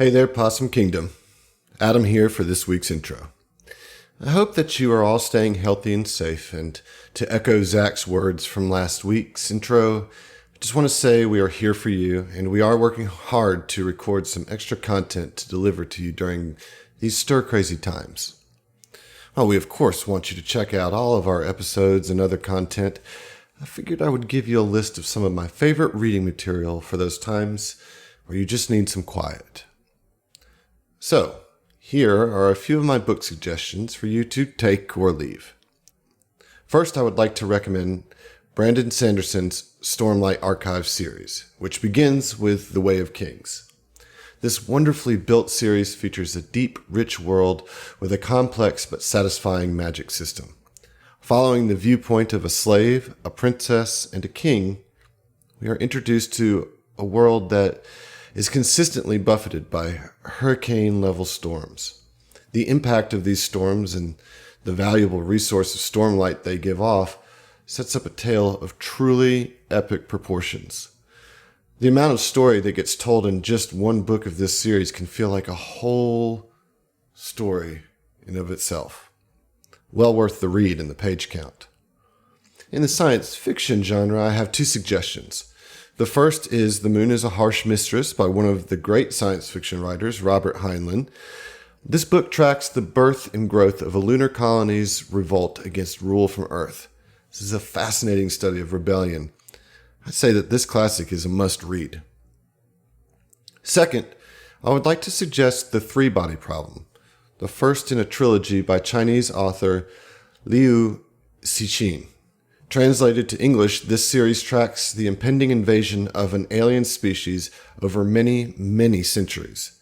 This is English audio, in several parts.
Hey there, Possum Kingdom. Adam here for this week's intro. I hope that you are all staying healthy and safe, and to echo Zach's words from last week's intro, I just want to say we are here for you, and we are working hard to record some extra content to deliver to you during these stir-crazy times. While we of course want you to check out all of our episodes and other content, I figured I would give you a list of some of my favorite reading material for those times where you just need some quiet. So, here are a few of my book suggestions for you to take or leave. First, I would like to recommend Brandon Sanderson's Stormlight Archive series, which begins with The Way of Kings. This wonderfully built series features a deep, rich world with a complex but satisfying magic system. Following the viewpoint of a slave, a princess, and a king, we are introduced to a world that is consistently buffeted by hurricane-level storms. The impact of these storms and the valuable resource of stormlight they give off sets up a tale of truly epic proportions. The amount of story that gets told in just one book of this series can feel like a whole story in of itself. Well worth the read and the page count. In the science fiction genre, I have two suggestions. The first is The Moon is a Harsh Mistress by one of the great science fiction writers, Robert Heinlein. This book tracks the birth and growth of a lunar colony's revolt against rule from Earth. This is a fascinating study of rebellion. I'd say that this classic is a must-read. Second, I would like to suggest The Three-Body Problem, the first in a trilogy by Chinese author Liu Cixin. Translated to English, this series tracks the impending invasion of an alien species over many, many centuries.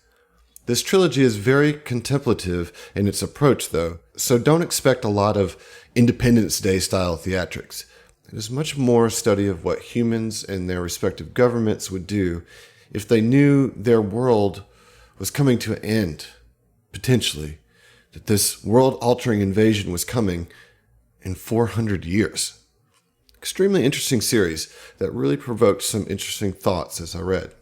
This trilogy is very contemplative in its approach, though, so don't expect a lot of Independence Day-style theatrics. It is much more a study of what humans and their respective governments would do if they knew their world was coming to an end, potentially, that this world-altering invasion was coming in 400 years. Extremely interesting series that really provoked some interesting thoughts as I read.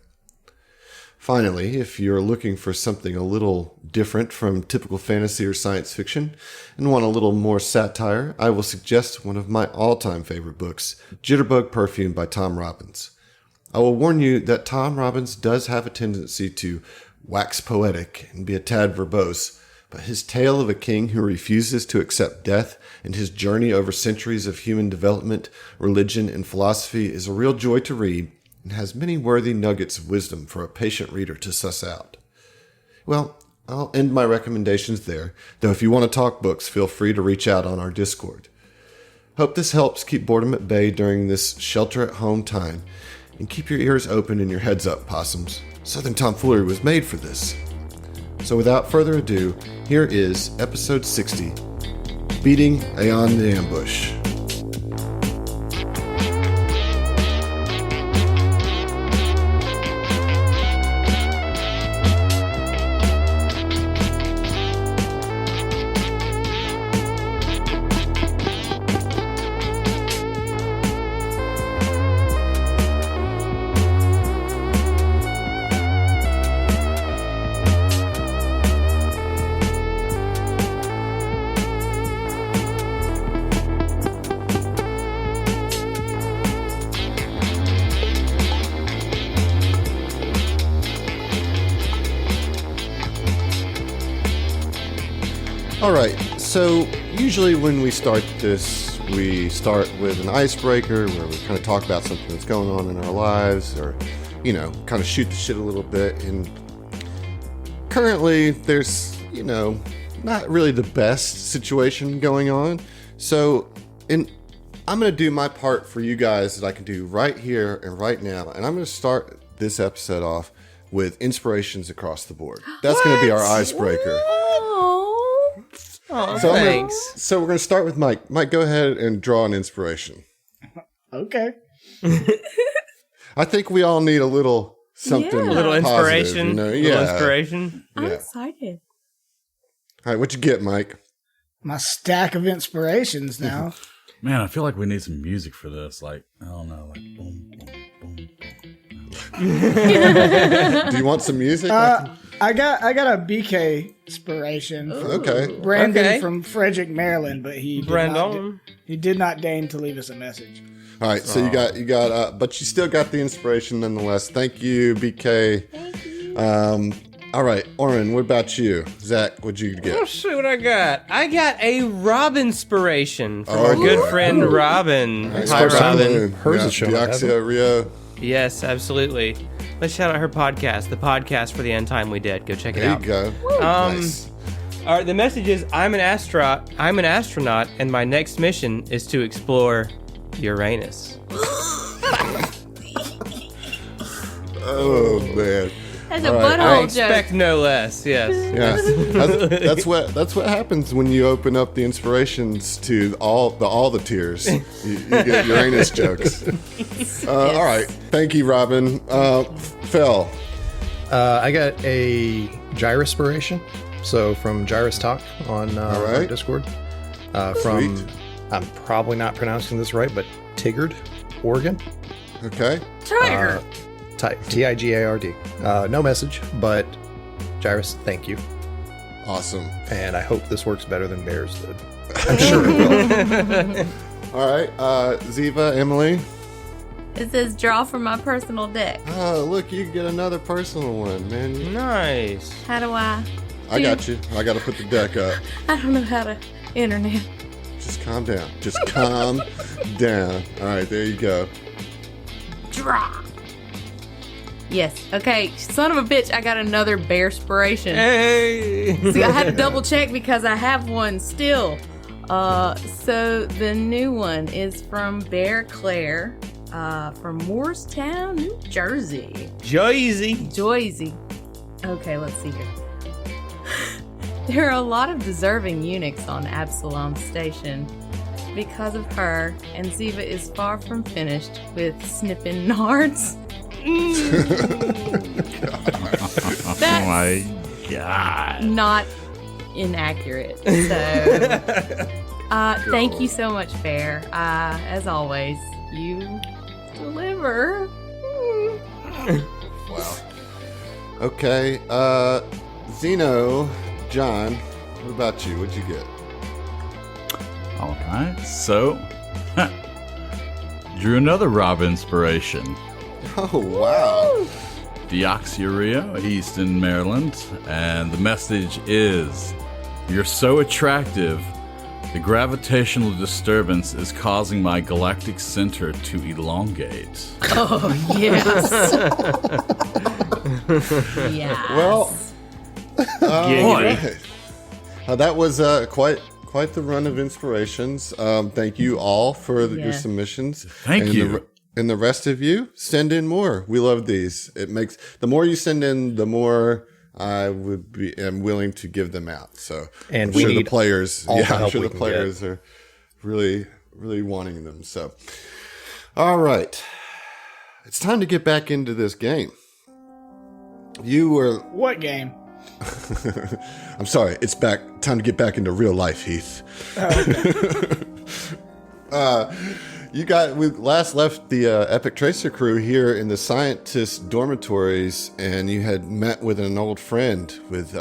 Finally, if you're looking for something a little different from typical fantasy or science fiction and want a little more satire, I will suggest one of my all-time favorite books, Jitterbug Perfume by Tom Robbins. I will warn you that Tom Robbins does have a tendency to wax poetic and be a tad verbose, but his tale of a king who refuses to accept death and his journey over centuries of human development, religion, and philosophy is a real joy to read and has many worthy nuggets of wisdom for a patient reader to suss out. Well, I'll end my recommendations there, though if you want to talk books, feel free to reach out on our Discord. Hope this helps keep boredom at bay during this shelter-at-home time, and keep your ears open and your heads up, possums. Southern Tomfoolery was made for this. So without further ado, here is episode 60, Beating Aeon the Ambush. Alright, so usually when we start this, we start with an icebreaker where we kind of talk about something that's going on in our lives or, kind of shoot the shit a little bit. And currently there's, not really the best situation going on. So I'm going to do my part for you guys that I can do right here and right now. And I'm going to start this episode off with inspirations across the board. That's going to be our icebreaker. Oh, so thanks. So we're going to start with Mike. Mike, go ahead and draw an inspiration. Okay. I think we all need a little something. A little inspiration. Positive, A little inspiration. I'm excited. All right, what'd you get, Mike? My stack of inspirations now. Man, I feel like we need some music for this. Like, I don't know, like boom, boom, boom, boom. Do you want some music? I got a BK inspiration. Okay. Brandon Okay. from Frederick, Maryland, but he did not deign to leave us a message. All right, so you got, but you still got the inspiration nonetheless. Thank you, BK. Thank you. All right, Oren, what about you? Zach, what'd you Oh, get? shoot, what I got? I got a Robin inspiration from our good friend Robin. Nice. Hi, First time Robin. moon. Hers is showing up, hasn't Deoxia Rio. Yes, absolutely. Let's shout out her podcast, the podcast for the Untimely Dead. Go check it There you out. go. Nice. All right, the message is I'm an astronaut, and my next mission is to explore Uranus. Oh, man. That's a All right. I butthole expect joke. no less. Yes. Yeah, that's what happens when you open up the inspirations to all the tiers. You get Uranus jokes. All right, thank you, Robin. Phil. I got a Gyrospiration. So from Gyrus Talk on our Discord. From, Sweet. I'm probably not pronouncing this right, but Tigard, Oregon. Okay. Tiger. Tigard. No message, but Gyrus, thank you. Awesome. And I hope this works better than Bears did. I'm sure it will. All right, Ziva, Emily. It says draw from my personal deck. Oh, look, you get another personal one, man. Nice. How do I? I got you. I got to put the deck up. I don't know how to internet. Just calm down. Just calm down. All right, there you go. Draw. Yes. Okay. Son of a bitch. I got another bear spiration. Hey. See, I had to double check because I have one still. So the new one is from Bear Claire, from Moorestown, New Jersey. Joyzy. Okay, let's see here. There are a lot of deserving eunuchs on Absalom Station. Because of her, and Ziva is far from finished with snipping nards. Oh my god. Not inaccurate. So, thank you so much, Bear. As always, you deliver. Wow. Okay, Zeno, John, what about you? What'd you get? All right, so drew another Rob inspiration. Oh, wow. Deoxyurea, Easton, Maryland, and the message is: you're so attractive. The gravitational disturbance is causing my galactic center to elongate. Oh, yes. Yes. Well, Boy. that was quite the run of inspirations. Thank you all for your submissions. Thank you. And the rest of you, send in more. We love these. It makes the more you send in, the more I am willing to give them out. So And I'm we sure the need players, all the I'm help sure we the can players are really wanting them. So, all right, it's time to get back into this game. You were. What game? I'm sorry. It's time to get back into real life, Heath. We last left the Epoch Tracer crew here in the scientist dormitories, and you had met with an old friend with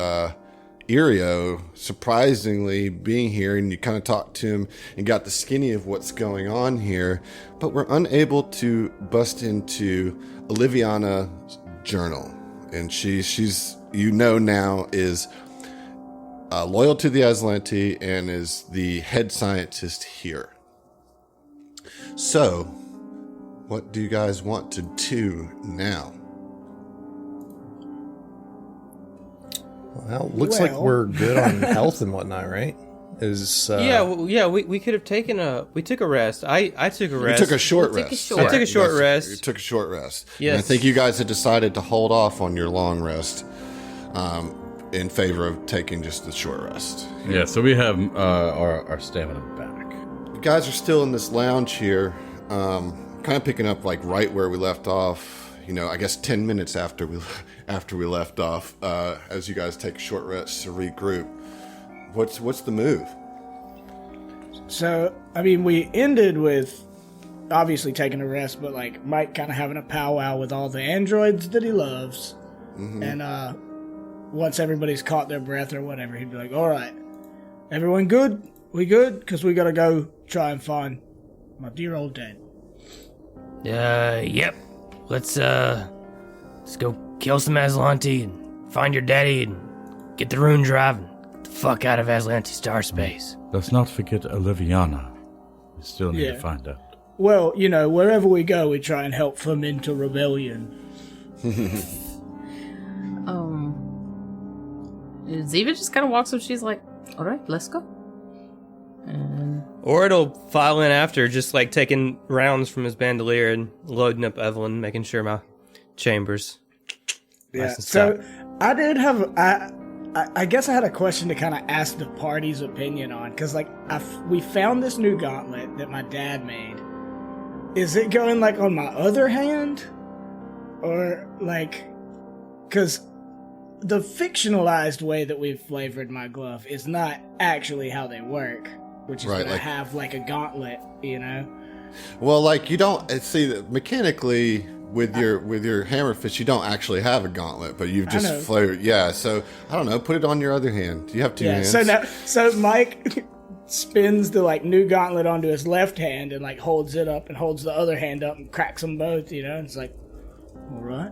Irio, surprisingly being here, and you kind of talked to him and got the skinny of what's going on here, but we're unable to bust into Oliviana's journal, and she's now is loyal to the Aslanti and is the head scientist here. So, what do you guys want to do now? Well, looks like we're good on health and whatnot, right? We could have taken we took a rest. I took a rest. You took a short We'll rest. take a short- I took a short You rest. took a short rest. Yes. And I think you guys had decided to hold off on your long rest in favor of taking just the short rest. Yeah, so we have our stamina back. You guys are still in this lounge here, kind of picking up like right where we left off. I guess 10 minutes after we left off, as you guys take a short rest to regroup. What's the move? So, we ended with obviously taking a rest, but like Mike kind of having a powwow with all the androids that he loves. Mm-hmm. And once everybody's caught their breath or whatever, he'd be like, all right, everyone good? We good? Because we got to go try and find my dear old dad. Yep. Let's go kill some Aslanti and find your daddy and get the rune drive and get the fuck out of Aslanti star space. Let's not forget Oliviana. We still need to find out. Well, wherever we go, we try and help foment a rebellion. Ziva just kind of walks up. She's like, all right, let's go. Or it'll file in after, just like taking rounds from his bandolier and loading up Evelyn, making sure my chamber's nice and so stout. I did have... I guess I had a question to kind of ask the party's opinion on, because we found this new gauntlet that my dad made. Is it going like on my other hand, or like, because the fictionalized way that we've flavored my glove is not actually how they work, which is Right, gonna have like a gauntlet, Well, like you don't see that mechanically with your hammerfish, you don't actually have a gauntlet, but you've just flavored. Yeah, so I don't know. Put it on your other hand. You have two hands. So Mike spins the like new gauntlet onto his left hand and like holds it up and holds the other hand up and cracks them both. And it's like, all right,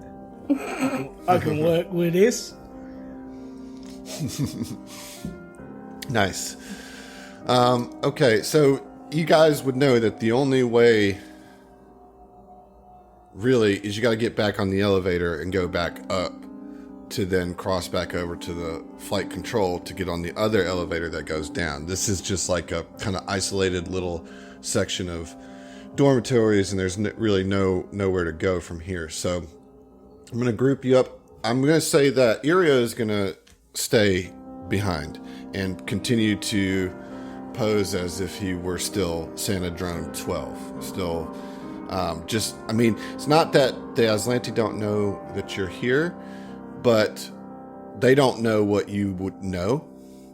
I can work with this. Nice. Okay, so you guys would know that the only way really is you got to get back on the elevator and go back up to then cross back over to the flight control to get on the other elevator that goes down. This is just like a kind of isolated little section of dormitories, and there's really nowhere to go from here. So I'm going to group you up. I'm going to say that Iria is going to stay behind and continue to pose as if he were still Santa Drone 12. Still, it's not that the Aslanti don't know that you're here, but they don't know what you would know.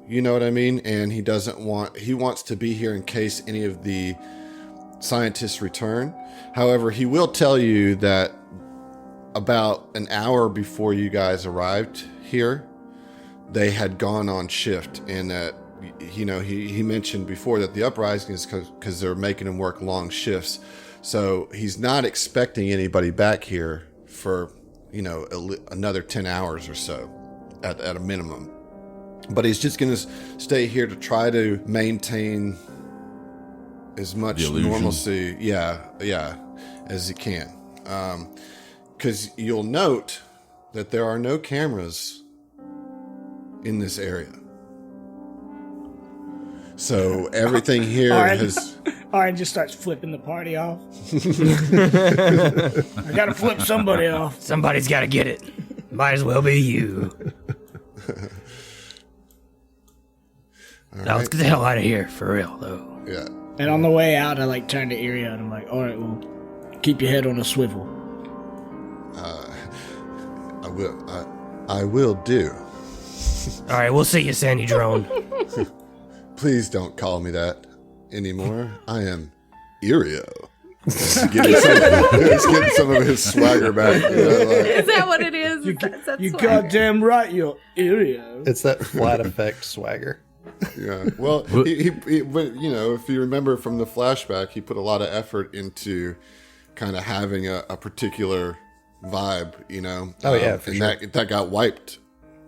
You know what I mean? And he wants to be here in case any of the scientists return. However, he will tell you that about an hour before you guys arrived here, they had gone on shift, and that he mentioned before that the uprising is because they're making him work long shifts. So he's not expecting anybody back here for another 10 hours or so at a minimum. But he's just going to stay here to try to maintain as much normalcy, as he can. Because you'll note that there are no cameras in this area. So everything here Oren just starts flipping the party off. I gotta flip somebody off. Somebody's gotta get it. Might as well be you. Now let's get the hell out of here, for real, though. Yeah. And on the way out, I turn to Iria and I'm like, all right, well, keep your head on a swivel. I will do. All right, we'll see you, Sandy Drone. Please don't call me that anymore. I am Irio. He's getting some of his swagger back. Is that what it is? You goddamn right, you're Irio. It's that flat effect swagger. Yeah. Well, he if you remember from the flashback, he put a lot of effort into kind of having a particular vibe, Oh, yeah, for sure. That got wiped.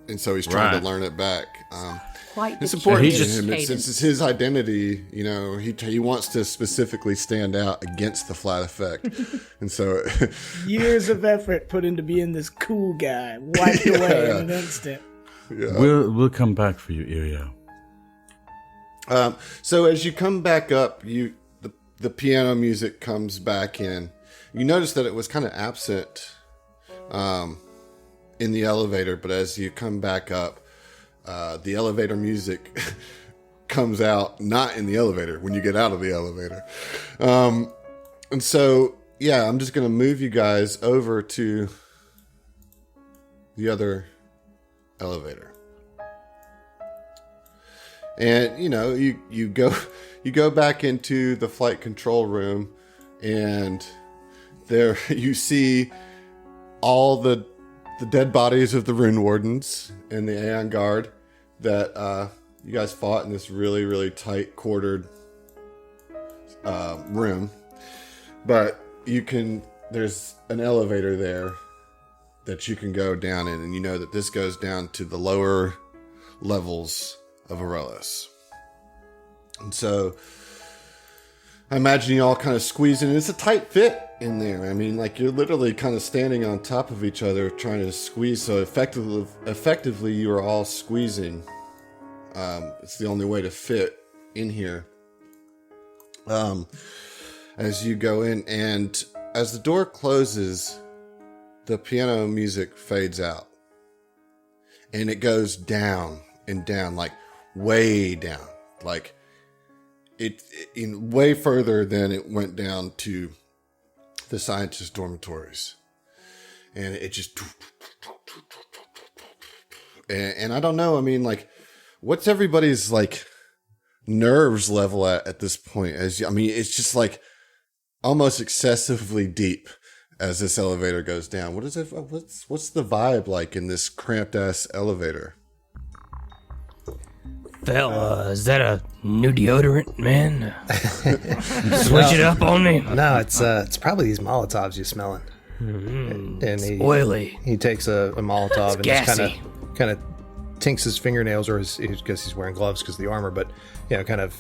And so he's trying to learn it back. It's important to him. Since it's his identity, he wants to specifically stand out against the flat effect. And so... years of effort put into being this cool guy, wiped away in an instant. Yeah. We'll come back for you, Irio. So as you come back up, the piano music comes back in. You notice that it was kind of absent in the elevator, but as you come back up, the elevator music comes out, not in the elevator, when you get out of the elevator. And so, I'm just going to move you guys over to the other elevator. And, you go back into the flight control room, and there you see all the the dead bodies of the Rune Wardens and the Aeon Guard that you guys fought in this really, really tight quartered room. But there's an elevator there that you can go down in, and you know that this goes down to the lower levels of Aurelis. And so I imagine you all kind of squeeze in. It's a tight fit in there. I mean, like, you're literally kind of standing on top of each other trying to squeeze. So effectively you are all squeezing. It's the only way to fit in here. As you go in, and as the door closes, the piano music fades out. And it goes down and down, like way down. Like it in way further than it went down to the scientist dormitories. And it just, and I don't know, I mean, like, what's everybody's like nerves level at this point? It's just like almost excessively deep as this elevator goes down. What is it? What's the vibe like in this cramped ass elevator? Fella, is that a new deodorant, man? Switch it up on me. No, it's probably these Molotovs you're smelling. Mm-hmm. And he, oily. He takes a Molotov and gassy. just kind of tinks his fingernails, or because he's wearing gloves because of the armor, but kind of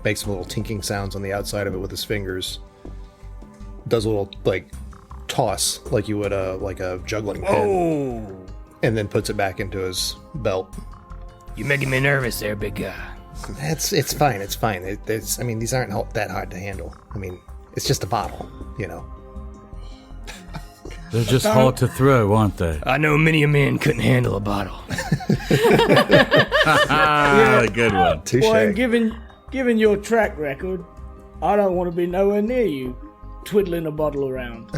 makes some little tinking sounds on the outside of it with his fingers. Does a little like toss like you would like a juggling pin, and then puts it back into his belt. You're making me nervous there, big guy. It's fine. It's fine. These aren't that hard to handle. I mean, it's just a bottle, They're just hard to throw, aren't they? I know many a man couldn't handle a bottle. Good one. Touche. Boy, given your track record, I don't want to be nowhere near you, twiddling a bottle around.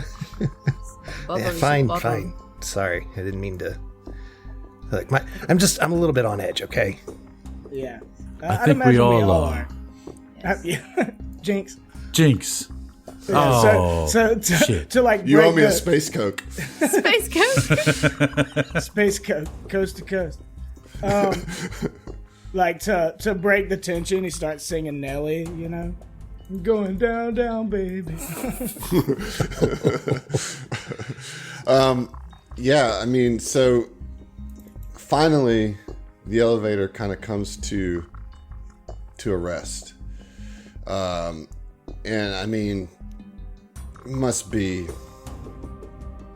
Fine. Sorry, I didn't mean to. I'm a little bit on edge. Okay. Yeah, I think we all are. Jinx. Yeah, shit. To like you owe me a space Coke. Space Coke. Space Coke, coast to coast. Like to break the tension, he starts singing Nelly. I'm going down, down, baby. Yeah, I mean, so finally the elevator kind of comes to a rest. And I mean, it must be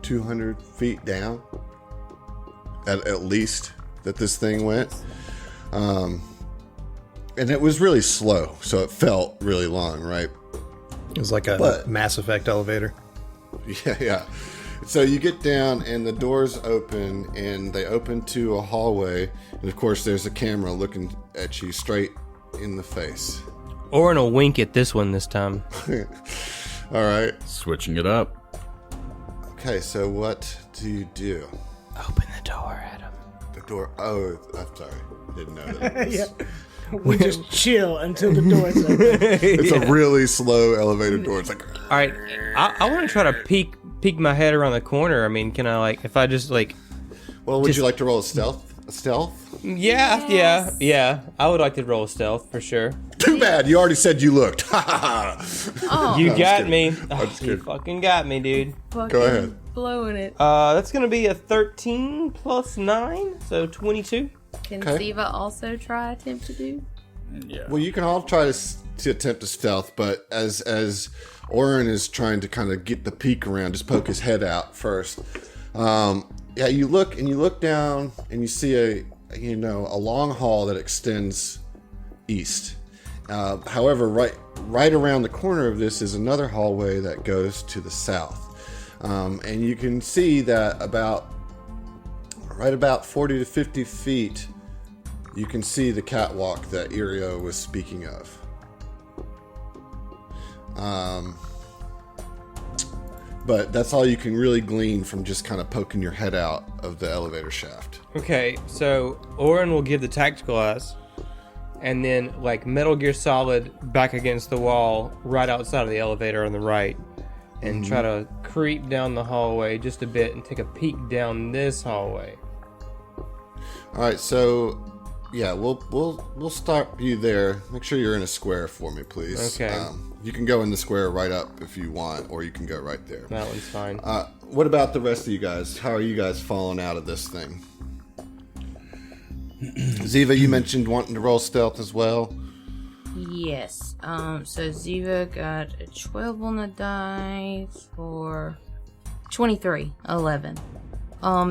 200 feet down at least that this thing went. And it was really slow, so it felt really long, right? It was like a Mass Effect elevator. Yeah. So you get down and the doors open, and they open to a hallway. And of course there's a camera looking at you straight in the face. Orin will wink at this one this time. All right. Switching it up. Okay, so what do you do? Open the door, Adam. The door. Oh, I'm sorry. Didn't know that. Yeah. We just chill until the door's open. It's a really slow elevator door. It's like. All right, I want to try to peek my head around the corner. I mean, can I if I just Well, would you like to roll a stealth? Yeah. I would like to roll a stealth for sure. Too bad. You already said you looked. You got me. You fucking got me, dude. Fucking Go ahead. Blowing it. That's gonna be a 13 plus 9, so 22. Can Okay. Siva also try attempt to do? Yeah. Well, you can all try to attempt to stealth, but as Orin is trying to kind of get the peek around, just poke his head out first. Yeah, you look down and you see a long hall that extends east. However, right around the corner of this is another hallway that goes to the south, and you can see that about 40 to 50 feet, you can see the catwalk that Irio was speaking of. But that's all you can really glean from just kind of poking your head out of the elevator shaft. Okay, so Orin will give the tactical eyes, and then Metal Gear Solid back against the wall right outside of the elevator on the right. and try to creep down the hallway just a bit and take a peek down this hallway. All right, so yeah, we'll stop you there. Make sure you're in a square for me, please. Okay. You can go in the square right up if you want, or you can go right there. That one's fine. What about the rest of you guys? How are you guys falling out of this thing? Ziva, you mentioned wanting to roll stealth as well. Yes. So Ziva got a 12 on the die for 23, 11.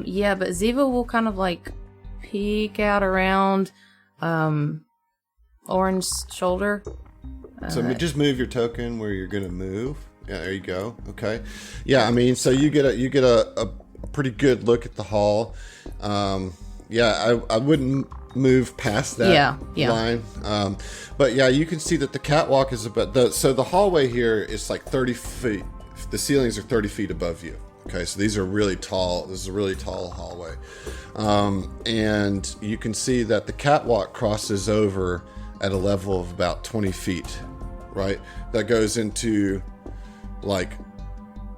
Yeah, but Ziva will kind of like peek out around Orange's shoulder. So just move your token where you're gonna move. Yeah, there you go. Okay. Yeah, I mean, so you get a pretty good look at the hall. Yeah, I wouldn't move past that line. But yeah, you can see that the catwalk is so the hallway here is like 30 feet. The ceilings are 30 feet above you. Okay, so these are really tall. This is a really tall hallway. And you can see that the catwalk crosses over at a level of about 20 feet, right? That goes into like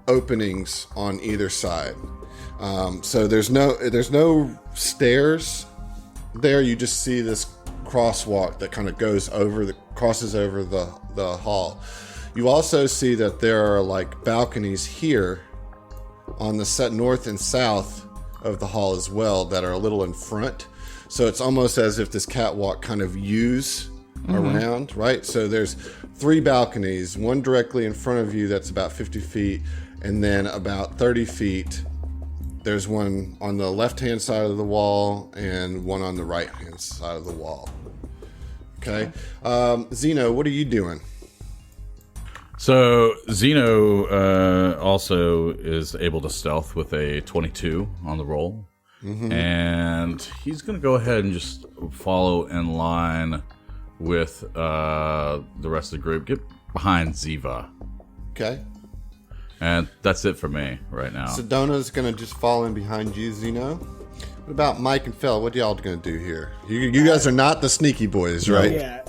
openings on either side. So there's no stairs there. You just see this crosswalk that kind of crosses over the hall. You also see that there are like balconies here on the set north and south of the hall as well that are a little in front. So it's almost as if this catwalk kind of U's around, right? So there's 3 balconies, one directly in front of you that's about 50 feet, and then about 30 feet there's one on the left-hand side of the wall and one on the right-hand side of the wall. Okay. Zeno, what are you doing? So Zeno also is able to stealth with a 22 on the roll. And he's going to go ahead and just follow in line with the rest of the group. Get behind Ziva. Okay. And that's it for me right now. Sedona's going to just fall in behind you, Zeno. What about Mike and Phil? What y'all going to do here? You guys are not the sneaky boys, right? Yeah.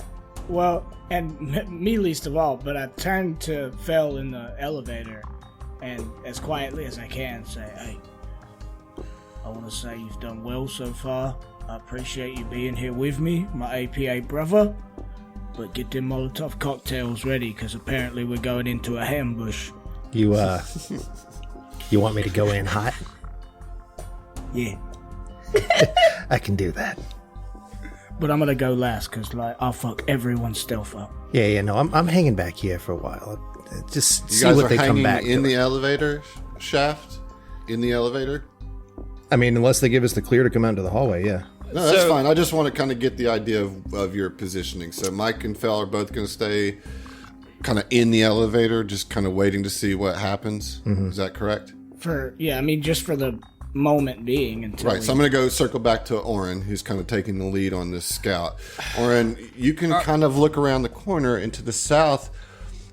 Well, and me least of all, but I turned to Phil in the elevator and as quietly as I can say, hey, I want to say you've done well so far. I appreciate you being here with me, my APA brother. But get them Molotov cocktails ready, because apparently we're going into a ambush. You want me to go in hot? Yeah. I can do that. But I'm going to go last, because I'll fuck everyone's stealth up. Yeah, no, I'm hanging back here for a while. Just You see guys what are they come hanging back in to. the elevator shaft? In the elevator? I mean, unless they give us the clear to come out into the hallway, yeah. No, that's fine. I just want to kind of get the idea of your positioning. So Mike and Phil are both going to stay kind of in the elevator, just kind of waiting to see what happens. Is that correct? Just for the moment being. Until Right, so I'm going to go circle back to Oren, who's kind of taking the lead on this scout. Oren, you can kind of look around the corner into the south.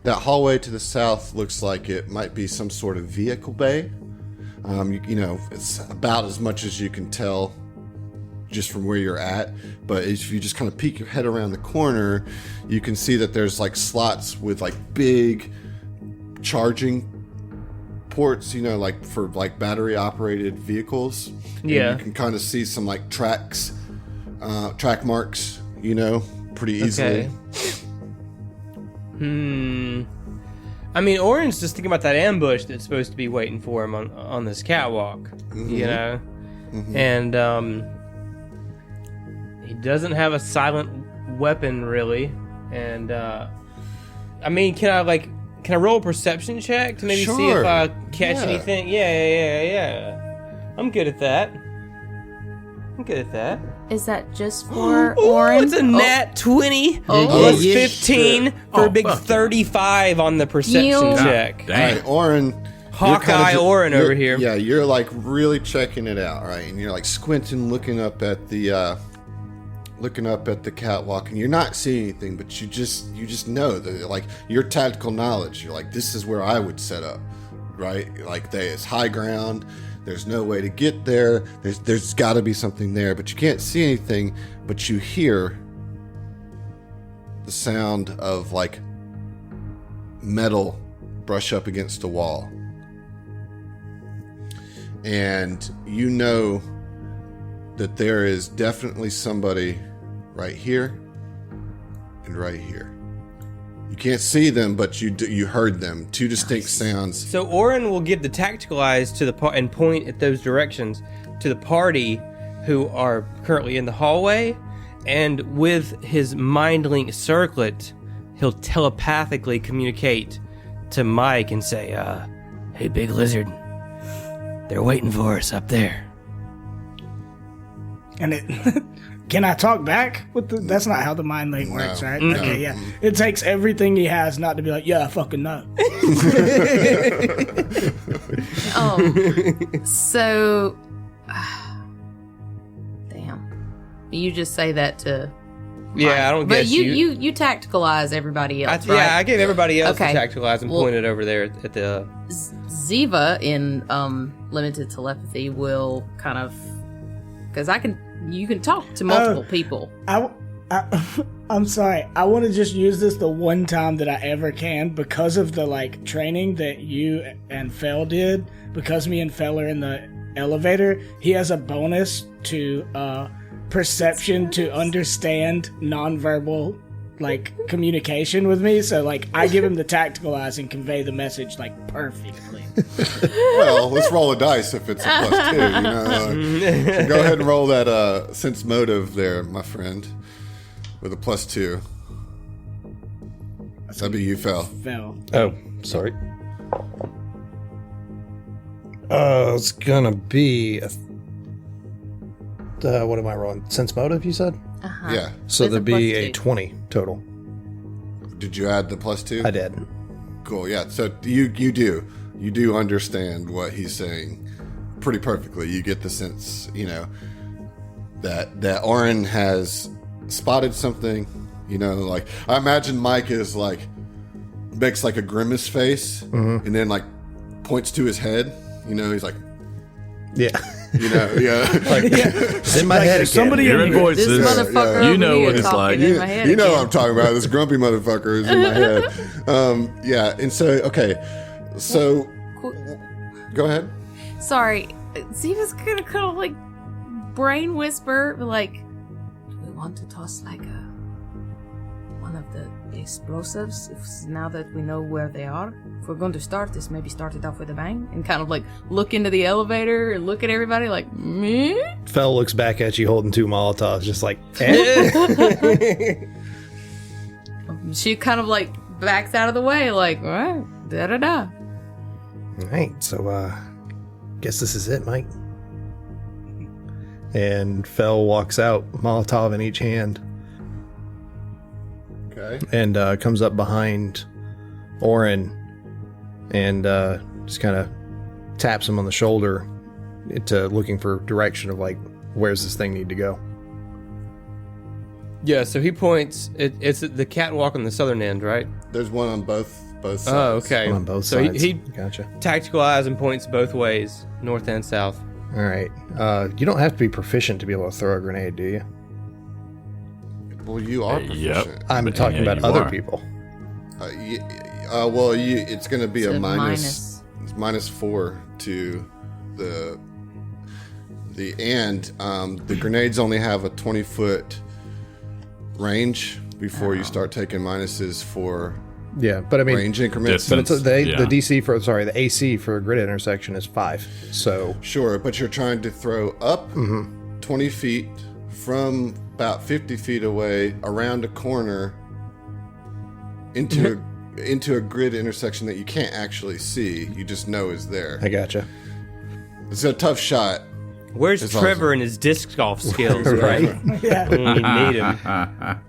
That hallway to the south looks like it might be some sort of vehicle bay. It's about as much as you can tell just from where you're at. But if you just kind of peek your head around the corner, you can see that there's like slots with like big charging ports, like for like battery operated vehicles. Yeah. And you can kind of see some like track marks, pretty easily. Okay. I mean, Oren's just thinking about that ambush that's supposed to be waiting for him on this catwalk, and he doesn't have a silent weapon really, and I mean, can I roll a perception check to maybe see if I catch anything? Yeah. I'm good at that. Is that just for Oren? It's a nat 20 Oh. plus Yeah, 15 for a big 35 on the perception check. All right, Oren. Hawkeye Oren over here. Yeah, you're like really checking it out, right? And you're like squinting, looking up at the catwalk, and you're not seeing anything, but you just know that, like, your tactical knowledge. You're like, this is where I would set up, right? Like, it's high ground. There's no way to get there. There's got to be something there, but you can't see anything. But you hear the sound of like metal brush up against the wall. And you know that there is definitely somebody right here and right here. You can't see them, but you heard them. Two distinct sounds. So Orin will give the tactical eyes to the and point at those directions to the party who are currently in the hallway, and with his mind link circlet, he'll telepathically communicate to Mike and say, Hey, Big Lizard. They're waiting for us up there. And it can I talk back with that's not how the mind link works, right? No. Okay, yeah. It takes everything he has not to be like, yeah, I fucking know. So damn. You just say that to yeah, I don't but guess you tacticalize everybody else, right? Yeah, I gave everybody else Okay. the tactical eyes and pointed over there at the... Ziva in limited telepathy will kind of, because you can talk to multiple people. I'm sorry. I want to just use this the one time that I ever can because of the like training that you and Fel did. Because me and Fel are in the elevator, he has a bonus to perception to understand nonverbal like communication with me. So like I give him the tactical eyes and convey the message like perfectly. Well, let's roll a dice if it's a +2. You know, so go ahead and roll that sense motive there, my friend, with a +2. That'd be you, Fel. Fel. Oh, sorry. It's gonna be what am I rolling? Sense motive, you said? Uh-huh. Yeah. So With a there'd be a +2. 20 total. Did you add the +2? I did. Cool. Yeah. So you do understand what he's saying pretty perfectly. You get the sense, you know, that Orin has spotted something. You know, like I imagine Mike is like makes like a grimace face and then like points to his head. You know, he's like, Yeah. you know, yeah. Like, it's in my head again. somebody You're in here. voices. This motherfucker You over know here what it's talking like. in my head You know again. what I'm talking about. This grumpy motherfucker is in my head. Yeah, and so so go ahead. Sorry, Ziva's gonna kind of like brain whisper, like, do we want to toss like one of the explosives now that we know where they are? If we're going to start this, maybe start it off with a bang and kind of like look into the elevator and look at everybody like, me? Fel looks back at you holding 2 Molotovs, just like, eh? She kind of like backs out of the way, like, all right, da-da-da. All right, so guess this is it, Mike. And Fel walks out, Molotov in each hand, Okay. and comes up behind Orin and just kind of taps him on the shoulder into looking for direction of like, where's this thing need to go? Yeah, so he points. It's the catwalk on the southern end, right? There's one on both sides. Oh, okay. On both so sides. he Gotcha. tactical eyes and points both ways, north and south. All right. You don't have to be proficient to be able to throw a grenade, do you? Well, you are proficient. Yep. I'm But, talking yeah, about you other are. people. Well, it's going to be It's a a minus -4 to the and the grenades only have a 20-foot range before you start taking minuses for Yeah, but I mean, range increments. but it's Yeah. the DC for the AC for a grid intersection is 5. So Sure, but you're trying to throw up 20 feet from about 50 feet away around a corner into a grid intersection that you can't actually see. You just know is there. I gotcha. It's a tough shot. Where's It's Trevor awesome. and his disc golf skills? Right. Yeah. When you need him.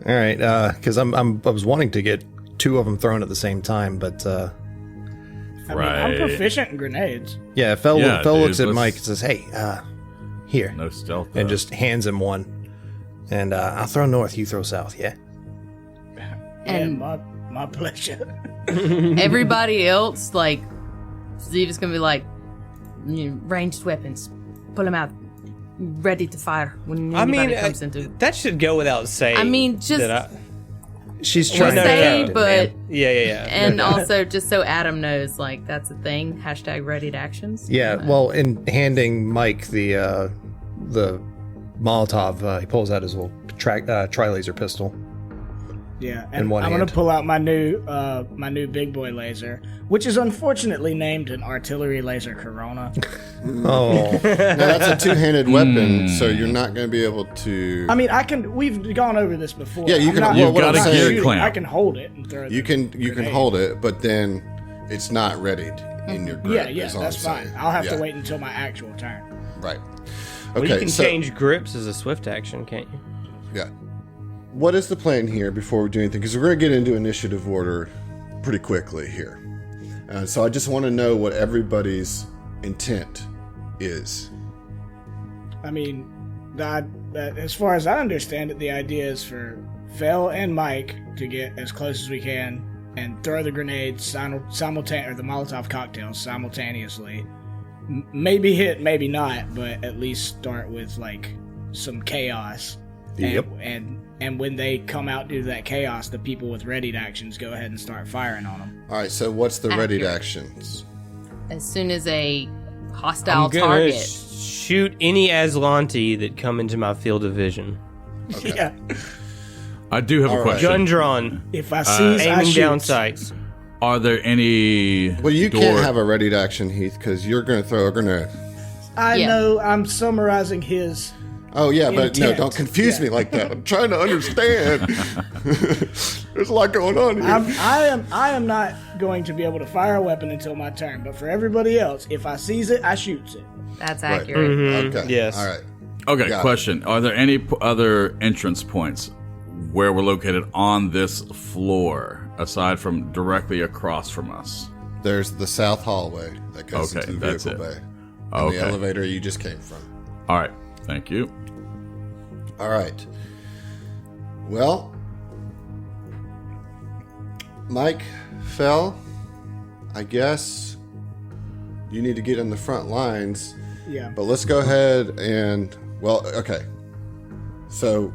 All right, because I was wanting to get 2 of them thrown at the same time, but I mean, I'm proficient in grenades. yeah, Fel Yeah, looks dude, at Mike let's- and says, "Hey, here," No stealth. and though. just hands him one. And I'll throw north, you throw south. Yeah. And Yeah, my pleasure. everybody else, like, Ziva's gonna be like, ranged weapons, pull them out, ready to fire when I anybody mean, comes into. that should go without saying. I mean, just- that She's trying to say, get it, but man. Yeah. and also just so Adam knows, like that's a thing. # ready to actions. Yeah, well, in handing Mike the Molotov, he pulls out his little tri-laser pistol. Yeah, in and one I'm gonna hand. pull out my new big boy laser, which is unfortunately named an artillery laser Corona. Oh, Now that's a two-handed weapon, so you're not going to be able to. I mean, we've gone over this before. Yeah, you I'm can- not- well, I'm what I'm not saying- shooting. clamp. I can hold it and throw it. you can hold it, but then it's not readied in your grip. Yeah, is all that's I'm fine. saying. I'll have Yeah, to wait until my actual turn. Right. Well, Okay. you can so, change grips as a swift action, can't you? Yeah. What is the plan here before we do anything? Because we're going to get into initiative order pretty quickly here. So I just want to know what everybody's intent is. I mean, as far as I understand it, the idea is for Fel and Mike to get as close as we can and throw the grenades simultaneously, or the Molotov cocktails simultaneously. Maybe hit, maybe not, but at least start with like some chaos. Yep. And when they come out due to that chaos, the people with readied actions go ahead and start firing on them. All right, so what's the readied Accurate. actions? As soon as a hostile I'm gonna target. shoot any Aslanti that come into my field of vision. Yeah. I do have a All right. question. Gun drawn, If I seize, I aiming shoot. down sights. Are there any Well, you can't have a readied action, Heath, because you're going to throw a grenade. I Yeah. know I'm summarizing his. Oh, yeah, but no, Intent. don't confuse me like that. I'm trying to understand. There's a lot going on here. I am not going to be able to fire a weapon until my turn, but for everybody else, if I seize it, I shoots it. That's Right. accurate. Okay. Yes. All right. Okay, Got it. question. Are there any other entrance points where we're located on this floor, aside from directly across from us? There's the south hallway that goes Okay, into the that's vehicle it. bay. And Okay. the elevator you just came from. All right, thank you. All right. Well, Mike fell. I guess you need to get in the front lines. Yeah. But let's go ahead and, well, okay. So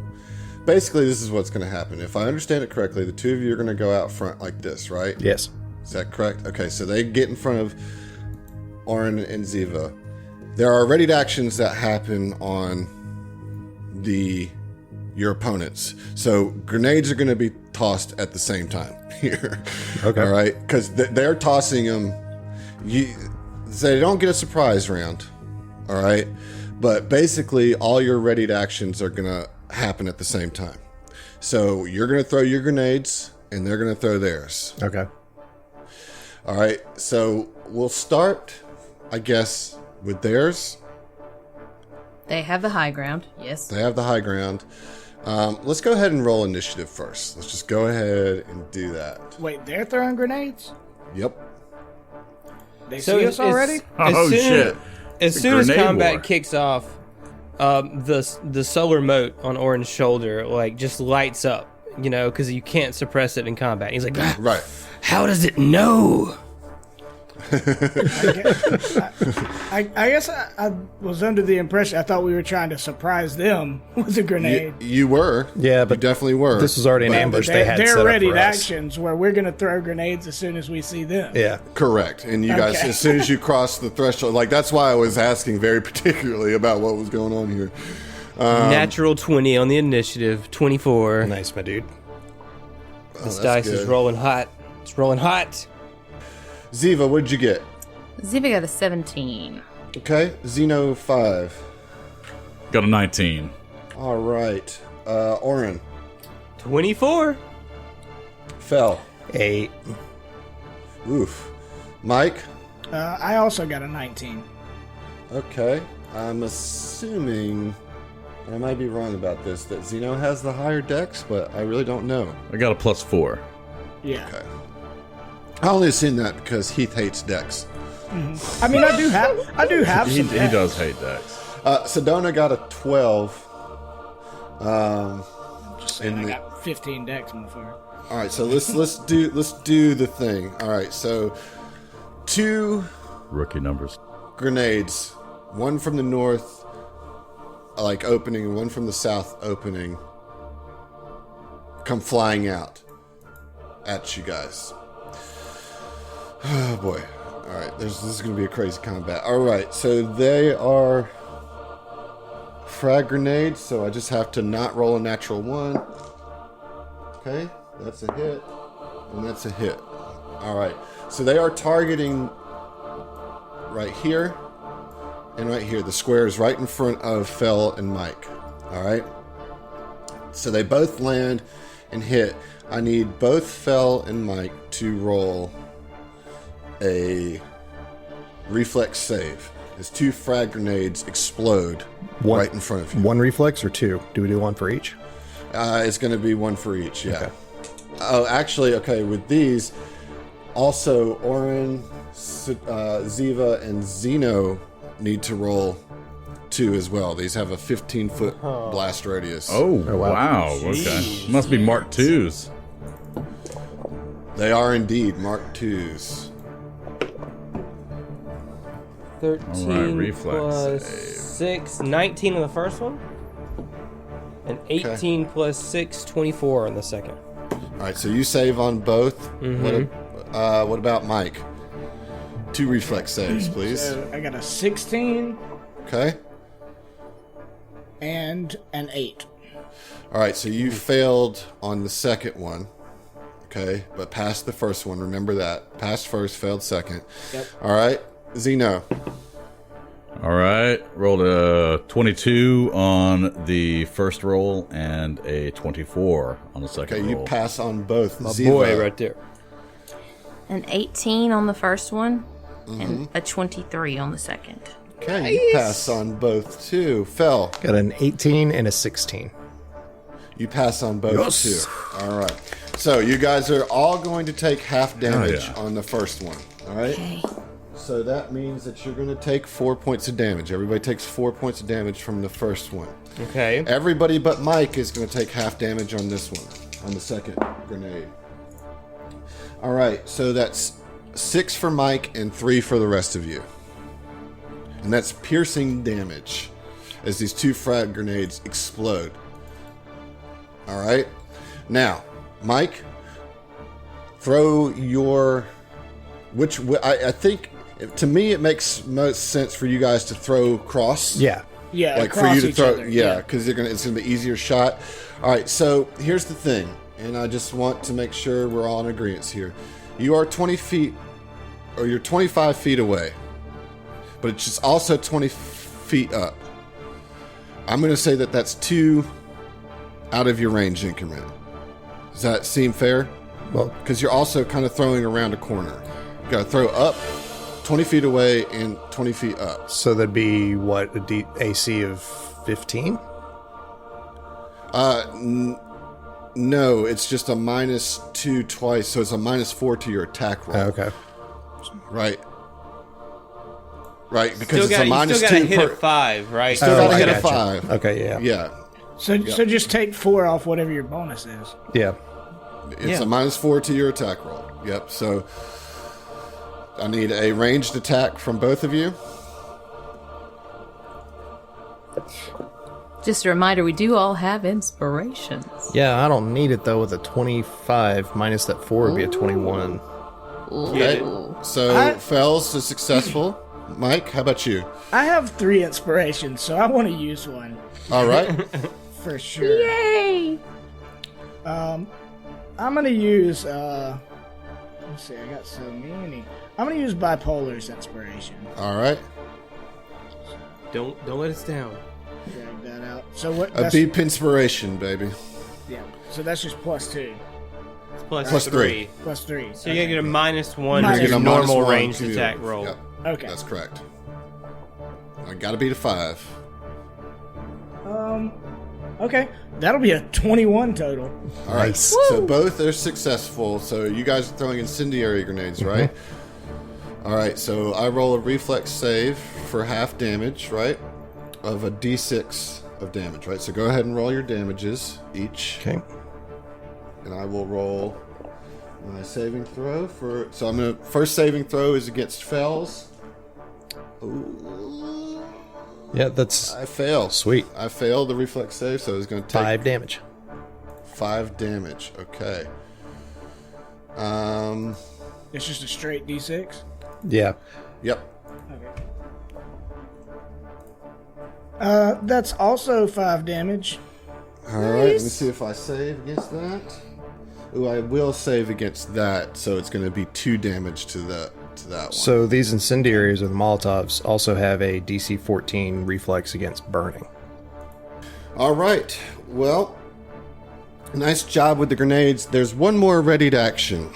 basically, this is what's going to happen. If I understand it correctly, the two of you are going to go out front like this, right? yes. Is that correct? Okay, so they get in front of Orin and Ziva. There are readied actions that happen on your opponents. So grenades are going to be tossed at the same time here. Okay. All right, because they're tossing them. They don't get a surprise round. All right, but basically all your readied actions are going to happen at the same time. So you're going to throw your grenades, and they're going to throw theirs. Okay. All right, so we'll start, I guess, with theirs. They have the high ground. Yes. They have the high ground. Let's go ahead and roll initiative first. Let's just go ahead and do that. Wait, they're throwing grenades? Yep. They see us already? Oh, shit. As It's a soon as grenade combat war. kicks off, the solar mote on Orin's shoulder like just lights up, you know, because you can't suppress it in combat. He's like, "Ah, Right. How does it know? I guess I was under the impression, I thought we were trying to surprise them with a grenade. You were. Yeah, but you definitely were. this was already an But- ambush But they had set they're up ready for to us. actions where we're going to throw grenades as soon as we see them. Yeah. Correct. And you guys, Okay. as soon as you cross the threshold, like that's why I was asking very particularly about what was going on here. natural 20 on the initiative, 24. Nice, my dude. This that's dice is good. rolling hot. It's rolling hot. Ziva, what'd you get? Ziva got a 17. Okay. Xeno 5. Got a 19. All right. Orin. 24. Fell. 8. Oof. Mike. I also got a 19. Okay. I'm assuming, and I might be wrong about this, that Xeno has the higher dex, but I really don't know. I got a +4. Yeah. Okay. I only assume that because Heath hates dex. I mean, I do have He some dex. does hate Dex. Sedona got a 12. Just saying, I got 15 dex, motherfucker. All right, so let's do the thing. All right, so 2 Rookie numbers. grenades, one from the north, like opening, and one from the south opening, come flying out. at you guys. Oh boy. Alright, this is going to be a crazy combat. Alright, so they are frag grenades, so I just have to not roll a natural 1. Okay, that's a hit, and that's a hit. Alright, so they are targeting right here and right here. The square is right in front of Fel and Mike. Alright, so they both land and hit. I need both Fel and Mike to roll a reflex save as 2 frag grenades explode right in front of you. 1 reflex or 2? Do we do 1 for each? It's going to be 1 for each, yeah. Okay. Oh, actually, okay, with these, also Orin, Ziva, and Zeno need to roll 2 as well. These have a 15-foot blast radius. Oh, wow. Okay. Must be Mark IIs. They are indeed Mark IIs. 13 All right, reflex plus save. 6, 19 on the first one. And 18 plus 6, 24 on the second. All right, so you save on both. What about Mike? 2 reflex saves, please. So I got a 16 Okay. and an 8. All right, so you failed on the second one. Okay, but passed the first one. Remember that. Passed first, failed second. Yep. All right, Zeno. All right. Rolled a 22 on the first roll and a 24 on the second Okay, you roll. pass on both. My Ziva. boy right there. An 18 on the first one and a 23 on the second. Okay, you pass on both too. Fel, Got an 18 and a 16. you pass on both too. All right. So you guys are all going to take half damage yeah. on the first one. All right. Okay. So that means that you're going to take 4 points of damage. Everybody takes 4 points of damage from the first one. Okay. Everybody but Mike is going to take half damage on this one, on the second grenade. All right, so that's 6 for Mike and 3 for the rest of you. And that's piercing damage as these 2 frag grenades explode. All right. Now, Mike, throw your... I think, to me, it makes most sense for you guys to throw cross. Yeah. Yeah, Like for across you to each throw, other, yeah, because it's gonna be easier shot. All right, so here's the thing, and I just want to make sure we're all in agreement here. You are 20 feet, or you're 25 feet away, but it's just also 20 feet up. I'm gonna say that that's 2 out of your range increment. Does that seem fair? Well, Because you're also kind of throwing around a corner. You gotta throw up, 20 feet away, and 20 feet up. so that'd be what, a AC of 15? No, it's just a -2 twice, so it's a -4 to your attack roll. Okay. Right. Right, because Still it's a got, you still got -2 to hit per... a 5, right? Still gotta I hit a gotcha. 5. Okay, yeah. Yeah. So just take 4 off whatever your bonus is. Yeah. It's a -4 to your attack roll. Yep, so... I need a ranged attack from both of you. Just a reminder, we do all have inspirations. Yeah, I don't need it though with a 25 minus that 4 would be a 21. Okay. So, Fells is successful. Mike, how about you? I have 3 inspirations, so I want to use one All right. for sure. Yay! I'm gonna use let's see, I got so many. I'm gonna use Bipolar's inspiration. All right. Don't let us down. Drag that out. So what? A deep inspiration, baby. Yeah. So that's just +2, It's plus Plus 3. +3. So you're going to get a -1 Minus to your one. normal -1 ranged to- attack roll. Yep, Okay. that's correct. I gotta beat a 5. Okay. That'll be a 21 total. All right. Nice. So both are successful. So you guys are throwing incendiary grenades, right? All right. So I roll a reflex save for half damage, right? Of a d6 of damage, right? So go ahead and roll your damages each. Okay. And I will roll my saving throw for. So I'm gonna. First saving throw is against Fells. Ooh. Yeah, that's I failed. Sweet. I failed the reflex save, so it's going to take 5 damage. 5 damage. Okay. It's just a straight D6? Yeah. Yep. Okay. That's also 5 damage. All right, let me see if I save against that. Ooh, I will save against that, so it's going to be 2 damage to that one. So these incendiaries or the Molotovs also have a DC 14 reflex against burning. All right, well, nice job with the grenades. There's one more ready to action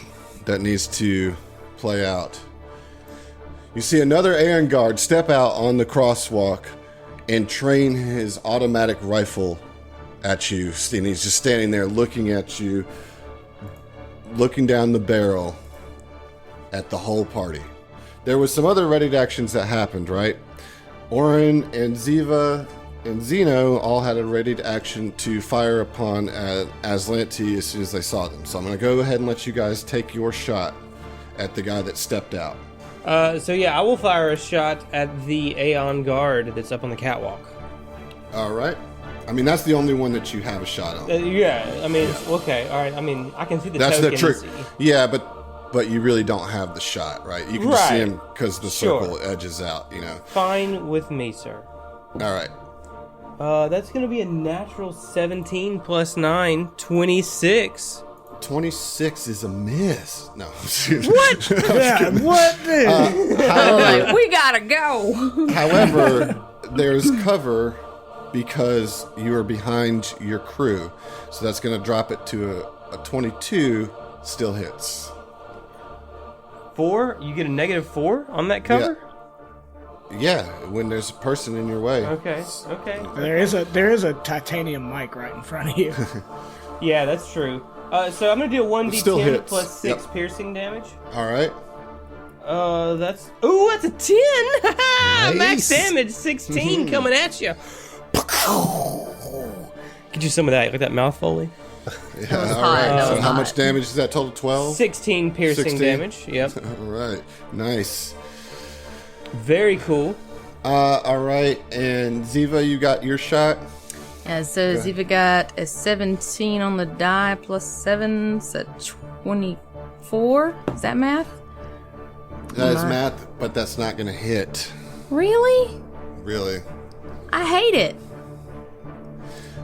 that needs to play out. You see another Aeon guard step out on the crosswalk and train his automatic rifle at you. And he's just standing there looking at you, looking down the barrel at the whole party. There was some other ready actions that happened, right? Orin and Ziva and Zeno all had a ready action to fire upon Aslanti as soon as they saw them. So I'm going to go ahead and let you guys take your shot at the guy that stepped out. So yeah, I will fire a shot at the Aeon guard that's up on the catwalk. All right. I mean, that's the only one that you have a shot on. Yeah, I mean, okay, all right. I mean, I can see the That's token. the trick. Yeah, but you really don't have the shot, right? You can just see him because the circle edges out, you know. Fine with me, sir. All right. That's going to be a natural 17 plus 9, 26. 26 is a miss. No. What? Yeah, what? Like, we gotta go. However, there's cover because you are behind your crew. So that's going to drop it to a 22, still hits. 4? You get a negative 4 on that cover? Yeah, when there's a person in your way. Okay. There is a titanium mic right in front of you. Yeah, that's true. So I'm going to do a Still 1d10 hits. plus 6 Yep. piercing damage. All right. That's a 10! Max Nice. damage, 16 coming at you. Get you some of that. Look at that mouth foley. Yeah, was all hot, right. that So was how hot. much damage is that total? 12? 16 piercing 16? damage. Yep. All right. Nice. Very cool. All right. And Ziva, you got your shot? Yeah, so Ziva got a 17 on the die plus 7, so 24. Is that math? That is math, but that's not going to hit. Really? Really. I hate it.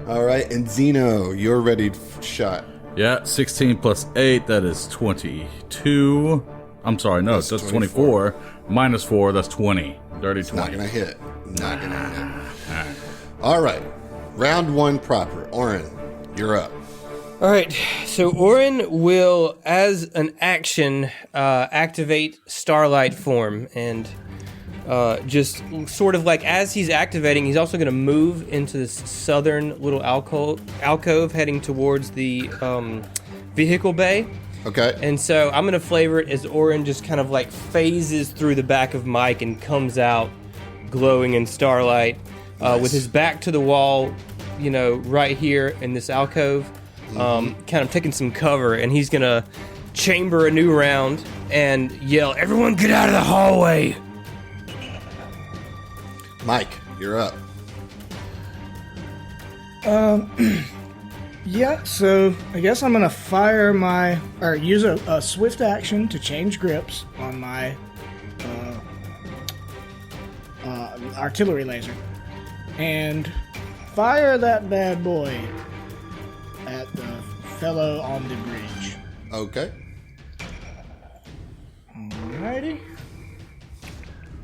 All right. And Zeno, you're ready shot. Yeah, 16 plus 8, that is 22. I'm sorry, no, that's 24. Minus 4, that's 20. Dirty It's 20. not going to hit. Not going to hit. All right. Round 1 proper. Orin, you're up. All right, so Orin will, as an action, activate Starlight form, and just sort of like as he's activating, he's also going to move into this southern little alcove heading towards the vehicle bay. Okay. And so I'm going to flavor it as Orin just kind of like phases through the back of Mike and comes out glowing in starlight with his back to the wall, you know, right here in this alcove. Kind of taking some cover, and he's gonna chamber a new round and yell, "Everyone get out of the hallway!" Mike, you're up. Yeah, so I guess I'm gonna use a swift action to change grips on my artillery laser, and fire that bad boy at the fellow on the bridge. Okay. Alrighty.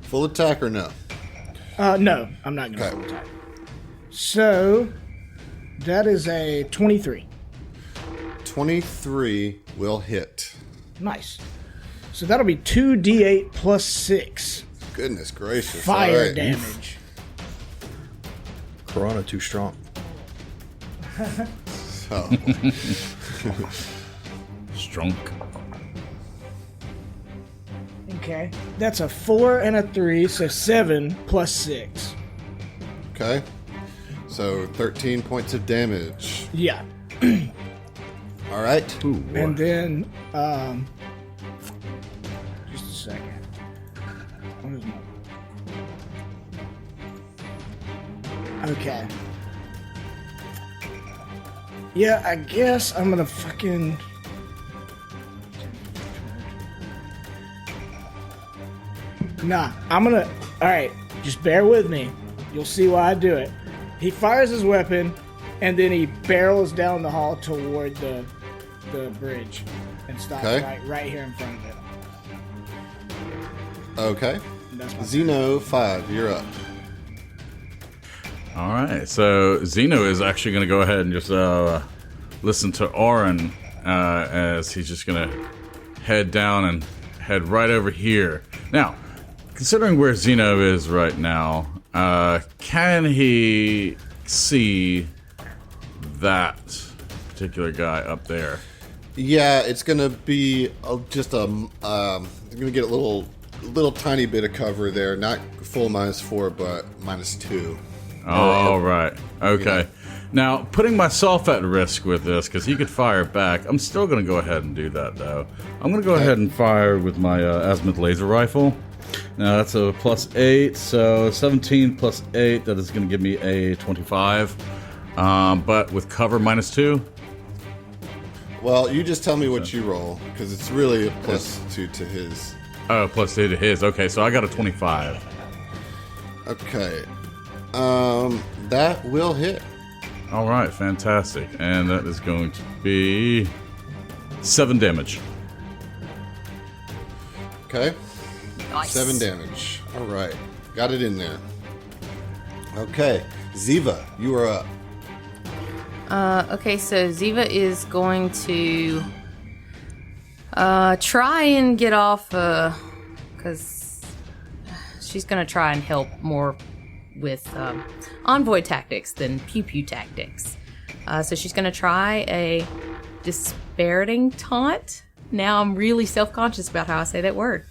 Full attack or no? No, I'm not gonna Okay. full attack. So that is a 23. 23 will hit. Nice. So that'll be 2d8 plus 6 Goodness gracious. fire All right. damage. Corona too strong. Oh. Strunk. Okay. That's a 4 and a 3, so 7 plus 6. Okay. So 13 points of damage. Yeah. All right. Ooh, And then, just a second. What is my... Okay. Yeah, I guess I'm gonna fucking... Nah, I'm gonna. All right, just bear with me. You'll see why I do it. He fires his weapon, and then he barrels down the hall toward the bridge and stops right here in front of it. Okay. Xeno 5, you're up. All right, so Xeno is actually going to go ahead and just listen to Orin as he's just going to head down and head right over here. Now, considering where Xeno is right now, can he see that particular guy up there? Yeah, it's going to be just going to get a little tiny bit of cover there. Not full -4, but -2. Oh, right. Okay. Now, putting myself at risk with this, because he could fire back, I'm still going to go ahead and do that, though. I'm going to go ahead and fire with my azimuth laser rifle. Now, that's a +8, so 17 + 8, that is going to give me a 25. But with cover -2. Well, you just tell me what you roll, because it's really a +2 to his. Oh, +2 to his. Okay, so I got a 25. Okay. That will hit. All right, fantastic. And that is going to be 7 damage. Okay. Nice. 7 damage. All right. Got it in there. Okay. Ziva, you are up. Okay, so Ziva is going to try and get off, because she's going to try and help more with envoy tactics than pew-pew tactics. So she's going to try a dispiriting taunt. Now I'm really self-conscious about how I say that word.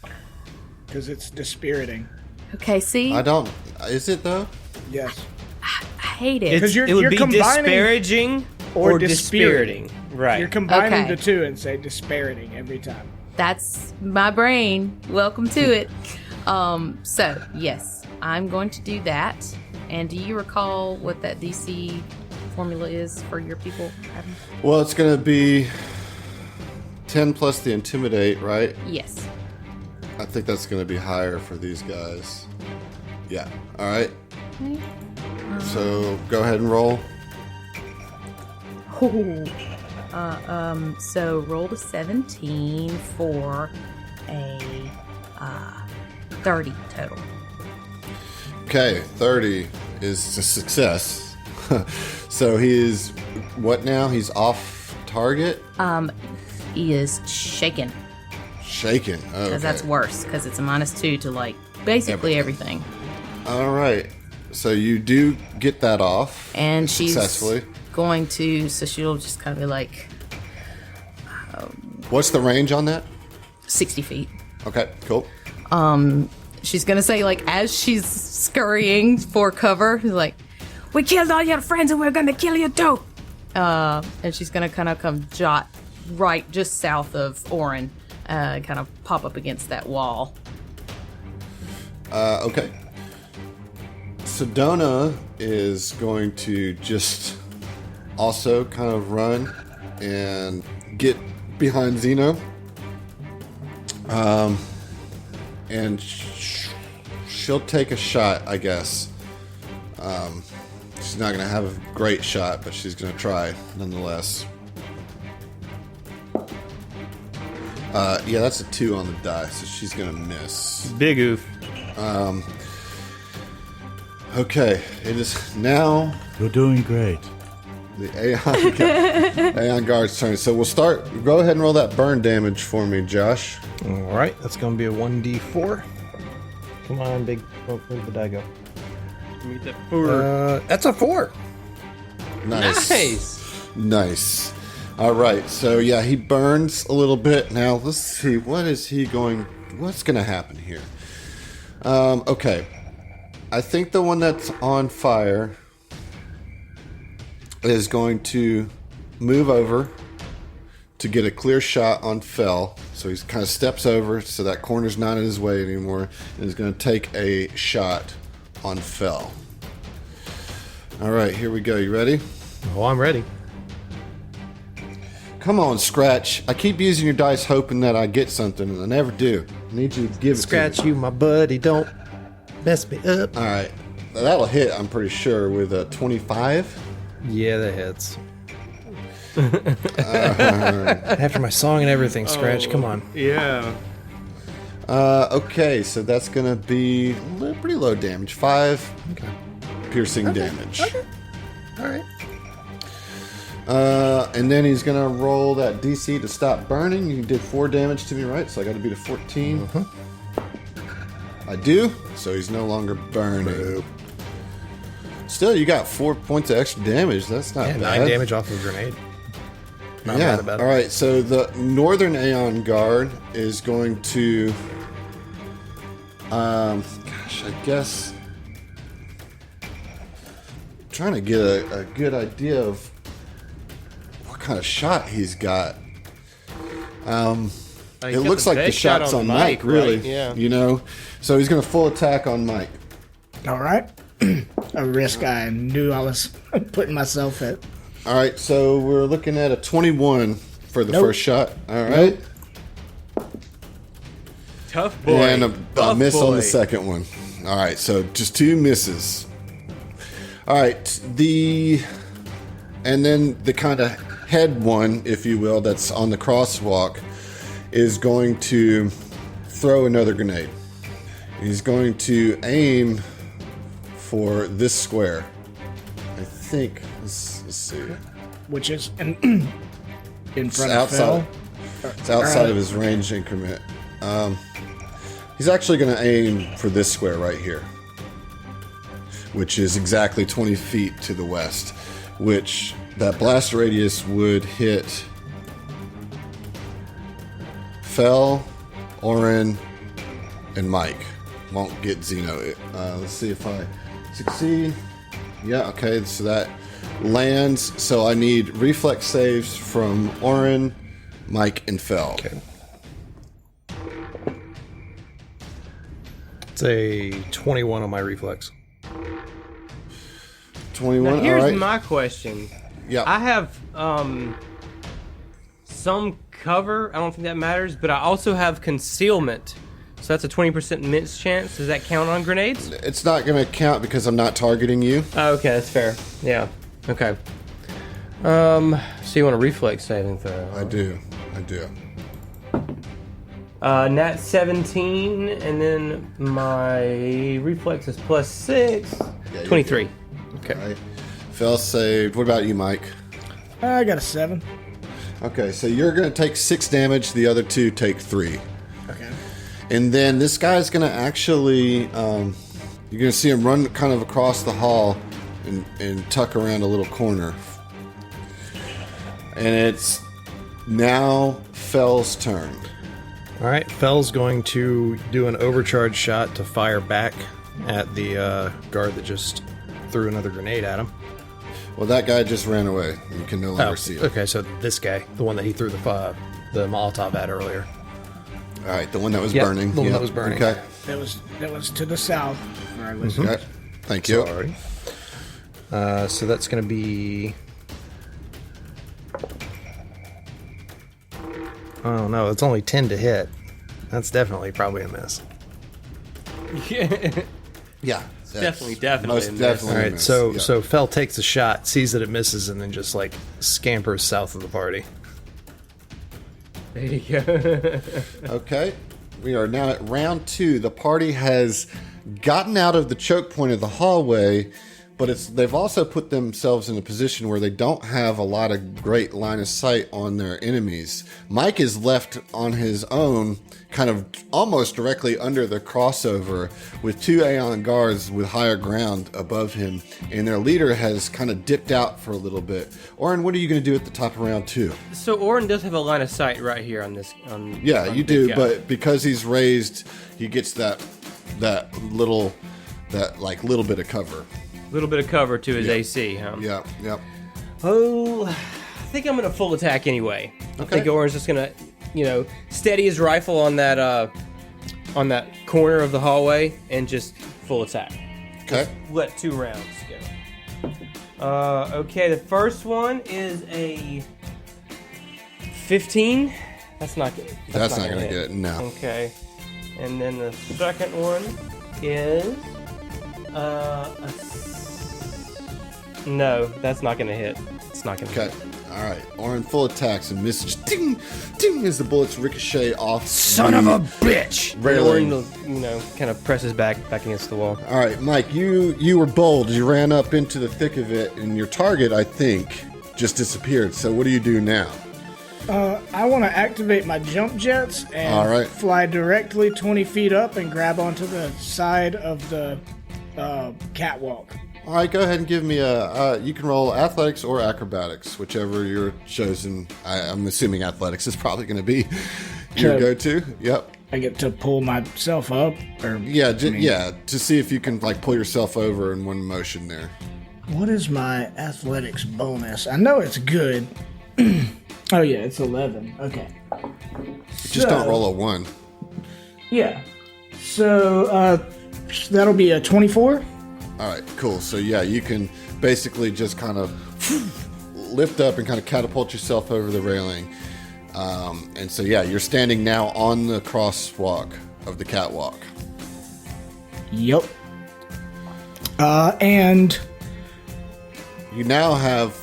Because it's dispiriting. Okay, see? I don't. Is it, though? Yes. I hate it. Because It would you're be combining disparaging or dispiriting. Right. You're combining Okay. the two and say dispiriting every time. That's my brain. Welcome to it. So, yes, I'm going to do that. And do you recall what that DC formula is for your people, Adam? Well, it's going to be 10 plus the intimidate, right? Yes. I think that's going to be higher for these guys. Yeah. All right. Okay. So go ahead and roll. So roll to 17 for a 30 total. Okay, 30 is a success. So he is what now? He's off target? He is shaken. Shaken. Oh, Because that's worse, because it's a -2 to, like, basically everything. All right. So you do get that off. And she's successfully. going to, so she'll just kind of be like What's the range on that? 60 feet. Okay, cool. She's going to say, like, as she's scurrying for cover, she's like, "We killed all your friends and we're going to kill you too." And she's going to kind of come jot right just south of Orin, kind of pop up against that wall. Okay. Sedona is going to just also kind of run and get behind Xeno. And she'll take a shot, I guess. She's not going to have a great shot, but she's going to try nonetheless. Yeah, that's a 2 on the die, so she's going to miss. Big oof. Okay, it is now You're doing great. the Aeon Guard's turn. So we'll start. Go ahead and roll that burn damage for me, Josh. All right, that's going to be a 1d4. Come on, big. Oh, where did the die go? Meet that four. That's a 4. Nice. Nice. All right. So yeah, he burns a little bit. Now let's see. What's going to happen here? Okay. I think the one that's on fire is going to move over to get a clear shot on Fell. So he kind of steps over so that corner's not in his way anymore, and is going to take a shot on Fell. All right, here we go. You ready? Oh, I'm ready. Come on, Scratch. I keep using your dice hoping that I get something, and I never do. I need you to give it Scratch to me. you, my buddy. Don't mess me up. All right. That'll hit, I'm pretty sure, with a 25. Yeah, that hits. After my song and everything, Scratch. Come on. Yeah. Okay, so that's going to be pretty low damage. 5 piercing damage. Okay. All right. And then he's going to roll that DC to stop burning. You did 4 damage to me, right? So I got to beat a 14. I do, so he's no longer burning. Still, you got 4 points of extra damage. That's not bad. 9 damage off of a grenade. Not bad about it. All right, so the Northern Aeon Guard is going to... I guess... I'm trying to get a good idea of what kind of shot he's got. It looks like the shot's on Mike, really. Right? Yeah. You know? So he's going to full attack on Mike. All right. A risk I knew I was putting myself at. All right, so we're looking at a 21 for the first shot. All right. Tough boy. And a Tough miss on boy. the second one. All right, so just 2 misses. All right, and then the kind of head one, if you will, that's on the crosswalk, is going to throw another grenade. He's going to aim for this square. I think. Let's see. Which is in It's front of Phil. It's outside of his range increment. He's actually going to aim for this square right here, which is exactly 20 feet to the west, which that blast radius would hit Fel, Oren, and Mike. Won't get Zeno. Let's see if I succeed. Yeah, okay, so that lands. So I need reflex saves from Oren, Mike, and Fel. Okay. It's a 21 on my reflex. 21, Now, here's all right. my question. Yeah. I have some cover. I don't think that matters, but I also have concealment. So that's a 20% miss chance. Does that count on grenades? It's not going to count because I'm not targeting you. Oh, okay, that's fair. Yeah. Okay. So you want a reflex saving throw? I do. Nat 17, and then my reflex is plus 6. Yeah, 23. Okay. All right. Fel saved. What about you, Mike? I got a 7. Okay, so you're going to take 6 damage. The other 2 take 3. Okay. And then this guy's going to actually, you're going to see him run kind of across the hall and tuck around a little corner. And it's now Fel's turn. All right, Fel's going to do an overcharge shot to fire back at the guard that just threw another grenade at him. Well, that guy just ran away. You can no longer see him. Okay, so this guy, the one that he threw the Molotov at earlier. All right, the one that was Yep, burning. the one Yep. that was burning. Okay. That was to the south. Where I was. Okay. Thank you. Sorry. So that's going to be... Oh no, it's only 10 to hit. That's definitely probably a miss. Yeah. Definitely Most a miss. definitely. All a right, miss. so Yeah. so Fel takes a shot, sees that it misses, and then just like scampers south of the party. There you go. Okay. We are now at round 2. The party has gotten out of the choke point of the hallway, but they've also put themselves in a position where they don't have a lot of great line of sight on their enemies. Mike is left on his own, kind of almost directly under the crossover, with 2 Aeon guards with higher ground above him, and their leader has kind of dipped out for a little bit. Oren, what are you going to do at the top of round 2? So Oren does have a line of sight right here on this. Yeah, on you big do, guy. but because he's raised, he gets that little bit of cover. A little bit of cover to his AC, huh? Yeah, yep. Oh, I think I'm gonna full attack anyway. I Okay. think Oren's just gonna, steady his rifle on that corner of the hallway and just full attack. Okay. Let 2 rounds go. Okay, the first one is a 15. That's not good. That's not gonna get it. No. Okay. And then the second one is no, that's not gonna hit. It's not gonna Okay. hit. All right. Orin full attacks and misses. Ding, ding, as the bullets ricochet off. Son of a bitch! Railing. Orin, kind of presses back against the wall. All right, Mike. You were bold. You ran up into the thick of it, and your target, I think, just disappeared. So what do you do now? I want to activate my jump jets and All right. fly directly 20 feet up and grab onto the side of the catwalk. All right, go ahead and give me you can roll athletics or acrobatics, whichever you're chosen. I'm assuming athletics is probably going to be your Sure. go-to. Yep. I get to pull myself up, or Yeah, to see if you can like pull yourself over in one motion there. what is my athletics bonus? I know it's good. Oh yeah, it's 11. Okay. Just don't roll a 1. Yeah. So that'll be a 24. All right, cool. So yeah, you can basically just kind of lift up and kind of catapult yourself over the railing. And so yeah, you're standing now on the crosswalk of the catwalk. Yep. And You now have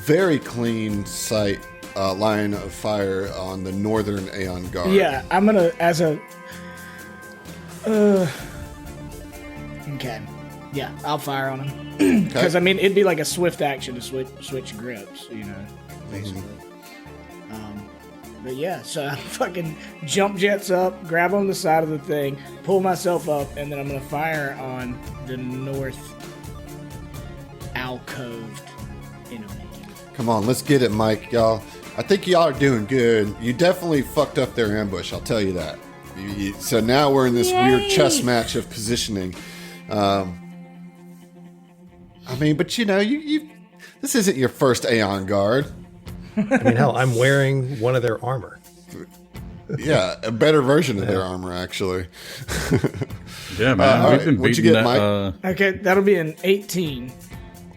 very clean sight, line of fire on the northern Aeon guard. yeah, I'm gonna okay. Yeah, I'll fire on him. Because, I mean, it'd be like a swift action to switch grips, you know, basically. But yeah, so I fucking jump jets up, grab on the side of the thing, pull myself up, and then I'm going to fire on the north alcoved enemy. Come on, let's get it, Mike, y'all. I think y'all are doing good. You definitely fucked up their ambush, I'll tell you that. So now we're in this weird chess match of positioning. I mean, but you know, you this isn't your first Aeon guard. I mean, hell, I'm wearing one of their armor. Yeah, a better version of their armor, actually. Yeah, man. all We've right, been what'd you beating get, that. Mike? Okay, that'll be an 18.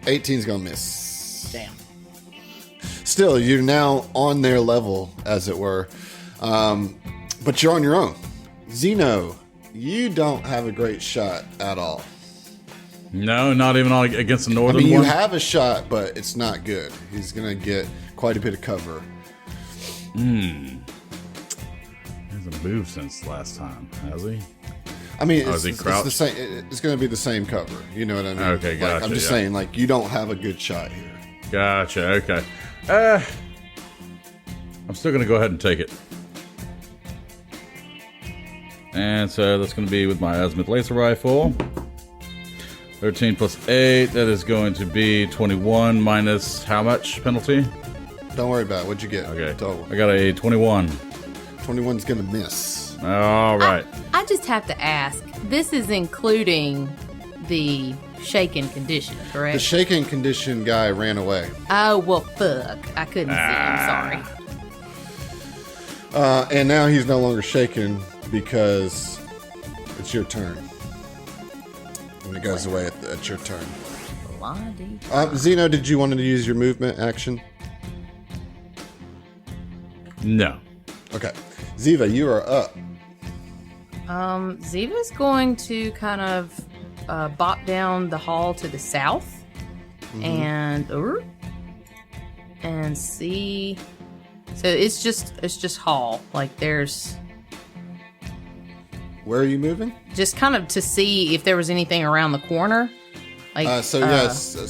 18's gonna miss. Damn. Still, you're now on their level, as it were. But you're on your own. Zeno, you don't have a great shot at all. No, not even against the I northern mean, you one. have a shot, but it's not good. He's going to get quite a bit of cover. He hasn't moved since last time, has he? I mean, is he it's the crouched? same. It's going to be the same cover. You know what I mean? Okay, Like, gotcha, I'm just yeah. saying, like, you don't have a good shot here. Gotcha. Okay. I'm still gonna go ahead and take it. And so that's gonna be with my azimuth laser rifle. 13 plus 8. That is going to be 21 minus how much penalty? Don't worry about it. What'd you get? Okay. Total. I got a 21. 21's going to miss. All right. I just have to ask. This is including the shaken condition, correct? The shaking condition guy ran away. Oh, well, fuck. I couldn't see him. Sorry. And now he's no longer shaken because it's your turn. And it goes away at your turn. Blondie. Zeno, did you want to use your movement action? No. Okay. Ziva, you are up. Ziva's going to kind of bop down the hall to the south and see. So it's just hall. Like there's Where are you moving? just kind of to see if there was anything around the corner. Like Yes.